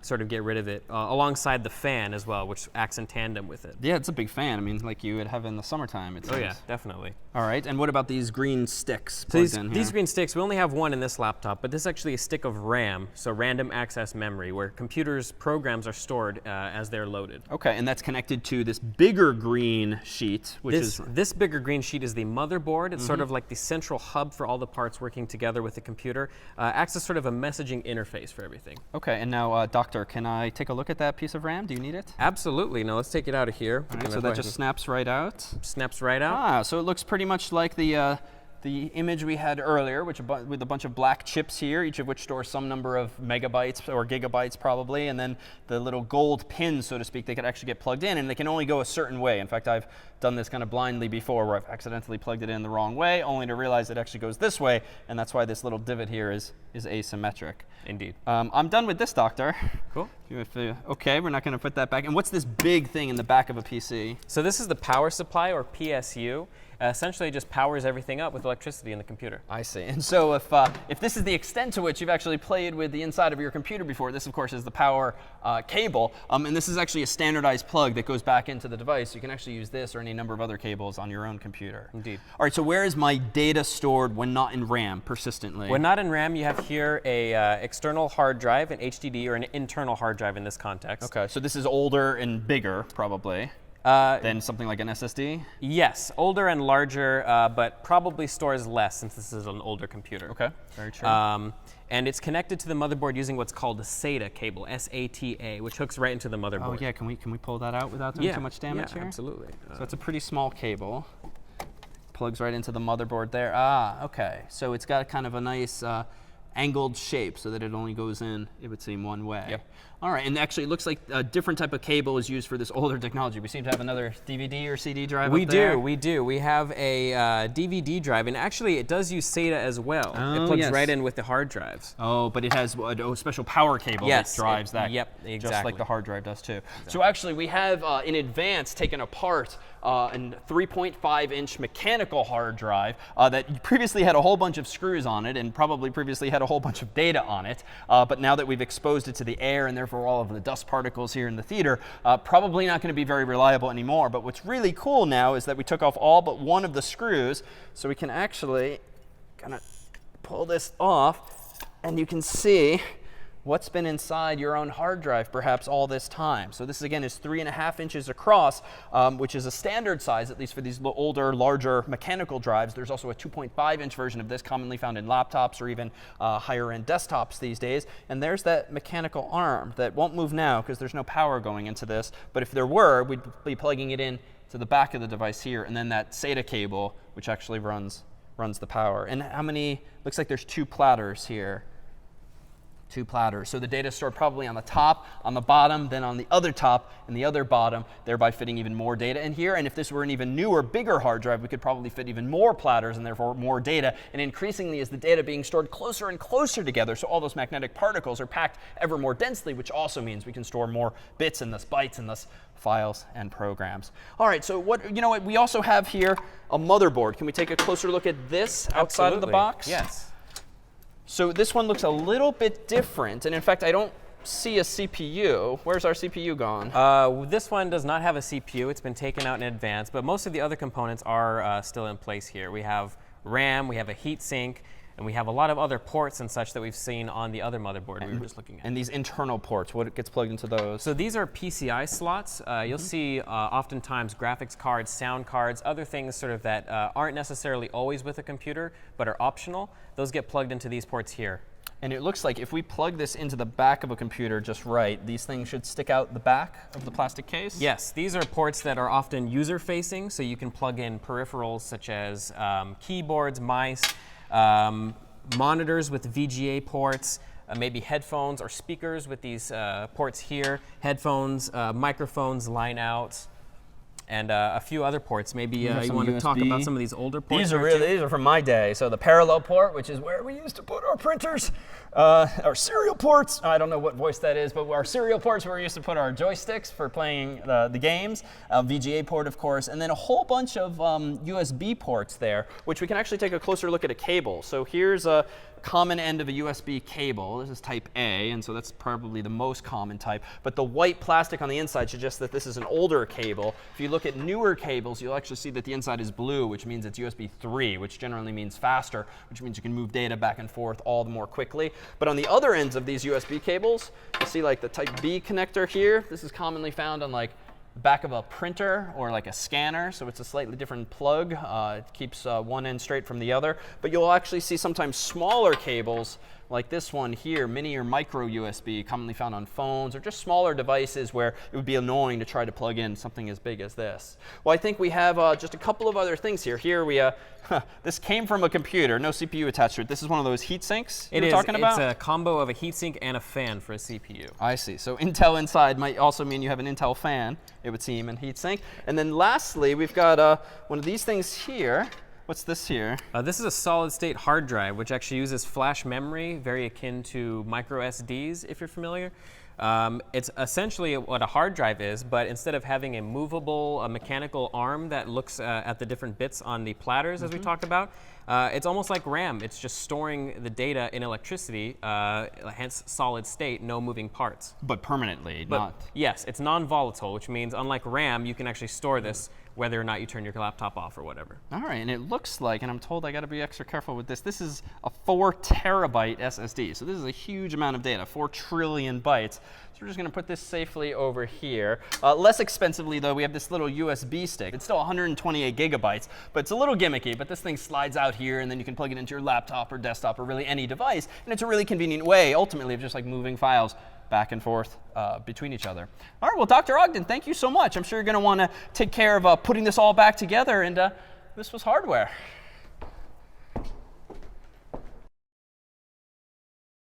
Speaker 4: sort of get rid of it alongside the fan as well, which acts in tandem with it.
Speaker 1: Yeah, it's a big fan. I mean, like you would have in the summertime, it seems.
Speaker 4: Oh, yeah, definitely.
Speaker 1: All right, and what about these green sticks plugged in here?
Speaker 4: These green sticks, we only have one in this laptop, but this is actually a stick of RAM, so random access memory, where computers' programs are stored as they're loaded.
Speaker 1: OK, and that's connected to this bigger green sheet, which is...
Speaker 4: This bigger green sheet is the motherboard. It's sort of like the central hub for all the parts working together with the computer. Acts as sort of a messaging interface for everything.
Speaker 1: OK, and now, Doctor, can I take a look at that piece of RAM? Do you need it?
Speaker 4: Absolutely. Now let's take it out of here.
Speaker 1: All right, so that just snaps right out.
Speaker 4: Snaps right out.
Speaker 1: Ah, so it looks pretty much like the image we had earlier, with a bunch of black chips here, each of which stores some number of megabytes or gigabytes probably, and then the little gold pins, so to speak, they could actually get plugged in, and they can only go a certain way. In fact, I've done this kind of blindly before where I've accidentally plugged it in the wrong way, only to realize it actually goes this way, and that's why this little divot here is asymmetric.
Speaker 4: Indeed.
Speaker 1: I'm done with this, Doctor.
Speaker 4: Cool.
Speaker 1: OK, we're not going to put that back. And what's this big thing in the back of a PC?
Speaker 4: So this is the power supply, or PSU. Essentially, it just powers everything up with electricity in the computer.
Speaker 1: I see. And so if this is the extent to which you've actually played with the inside of your computer before, this, of course, is the power cable. And this is actually a standardized plug that goes back into the device. You can actually use this or any number of other cables on your own computer.
Speaker 4: Indeed.
Speaker 1: All right, so where is my data stored when not in RAM persistently?
Speaker 4: When not in RAM, you have here a external hard drive, an HDD, or an internal hard drive in this context.
Speaker 1: OK, so this is older and bigger, probably. than something like an SSD?
Speaker 4: Yes, older and larger, but probably stores less since this is an older computer.
Speaker 1: Okay, very true.
Speaker 4: And it's connected to the motherboard using what's called a SATA cable, S-A-T-A, which hooks right into the motherboard.
Speaker 1: Oh yeah, can we pull that out without doing too much damage here?
Speaker 4: Absolutely.
Speaker 1: So it's a pretty small cable. Plugs right into the motherboard there. Ah, okay. So it's got kind of a nice angled shape so that it only goes in, it would seem, one way.
Speaker 4: Yep.
Speaker 1: All right, and actually it looks like a different type of cable is used for this older technology. We seem to have another DVD or CD drive up there.
Speaker 4: We do. We have a DVD drive, and actually it does use SATA as well. It plugs right in with the hard drives.
Speaker 1: Oh, but it has a special power cable that drives that.
Speaker 4: Yep, exactly.
Speaker 1: Just like the hard drive does too. Exactly. So actually we have in advance taken apart a 3.5-inch mechanical hard drive that previously had a whole bunch of screws on it and probably previously had a whole bunch of data on it. But now that we've exposed it to the air and therefore all of the dust particles here in the theater, probably not going to be very reliable anymore. But what's really cool now is that we took off all but one of the screws, so we can actually kind of pull this off, and you can see what's been inside your own hard drive perhaps all this time. So this again is 3.5 inches across, which is a standard size, at least for these older, larger mechanical drives. There's also a 2.5-inch version of this commonly found in laptops or even higher-end desktops these days. And there's that mechanical arm that won't move now because there's no power going into this. But if there were, we'd be plugging it in to the back of the device here, and then that SATA cable, which actually runs the power. And how many? Looks like there's 2 platters here. 2 platters. So the data is stored probably on the top, on the bottom, then on the other top and the other bottom, thereby fitting even more data in here. And if this were an even newer, bigger hard drive, we could probably fit even more platters and therefore more data. And increasingly, is the data being stored closer and closer together, so all those magnetic particles are packed ever more densely, which also means we can store more bits and thus bytes and thus files and programs. All right, so what we also have here a motherboard. Can we take a closer look at this outside of the box?
Speaker 4: Yes.
Speaker 1: So this one looks a little bit different. And in fact, I don't see a CPU. Where's our CPU gone?
Speaker 4: This one does not have a CPU. It's been taken out in advance. But most of the other components are still in place here. We have RAM, we have a heat sink, and we have a lot of other ports and such that we've seen on the other motherboard we were just looking at.
Speaker 1: And these internal ports, what gets plugged into those?
Speaker 4: So these are PCI slots. You'll see oftentimes graphics cards, sound cards, other things sort of that aren't necessarily always with a computer, but are optional. Those get plugged into these ports here.
Speaker 1: And it looks like if we plug this into the back of a computer just right, these things should stick out the back of the plastic case?
Speaker 4: Yes, these are ports that are often user-facing, so you can plug in peripherals such as keyboards, mice, monitors with VGA ports, maybe headphones or speakers with these ports here, headphones, microphones, line outs, and a few other ports. Maybe you want to talk about some of these older ports.
Speaker 1: These are from my day. So the parallel port, which is where we used to put our printers, our serial ports. I don't know what voice that is, but our serial ports where we used to put our joysticks for playing the games. VGA port, of course, and then a whole bunch of USB ports there, which we can actually take a closer look at a cable. So here's a common end of a USB cable. This is type A, and so that's probably the most common type. But the white plastic on the inside suggests that this is an older cable. If you look at newer cables, you'll actually see that the inside is blue, which means it's USB 3, which generally means faster, which means you can move data back and forth all the more quickly. But on the other ends of these USB cables, you see like the type B connector here. This is commonly found on like back of a printer or like a scanner, so it's a slightly different plug. It keeps one end straight from the other. But you'll actually see sometimes smaller cables like this one here, mini or micro USB, commonly found on phones or just smaller devices where it would be annoying to try to plug in something as big as this. Well, I think we have just a couple of other things here. Here we this came from a computer, no CPU attached to it. This is one of those heat sinks you were talking about?
Speaker 4: It's a combo of a heatsink and a fan for a CPU.
Speaker 1: I see. So Intel inside might also mean you have an Intel fan, it would seem, and heatsink. And then lastly, we've got one of these things here. What's this here?
Speaker 4: This is a solid-state hard drive, which actually uses flash memory, very akin to micro SDs, if you're familiar. It's essentially what a hard drive is, but instead of having a movable mechanical arm that looks at the different bits on the platters, as we talked about, it's almost like RAM. It's just storing the data in electricity, hence solid state, no moving parts.
Speaker 1: But permanently,
Speaker 4: Yes, it's non-volatile, which means unlike RAM, you can actually store this whether or not you turn your laptop off or whatever.
Speaker 1: All right, and it looks like, and I'm told I got to be extra careful with this, this is a 4 terabyte SSD. So this is a huge amount of data, 4 trillion bytes. So we're just going to put this safely over here. Less expensively, though, we have this little USB stick. It's still 128 gigabytes, but it's a little gimmicky. But this thing slides out here, and then you can plug it into your laptop or desktop or really any device. And it's a really convenient way, ultimately, of just like moving files back and forth between each other. All right, well, Dr. Ogden, thank you so much. I'm sure you're going to want to take care of putting this all back together. And this was hardware.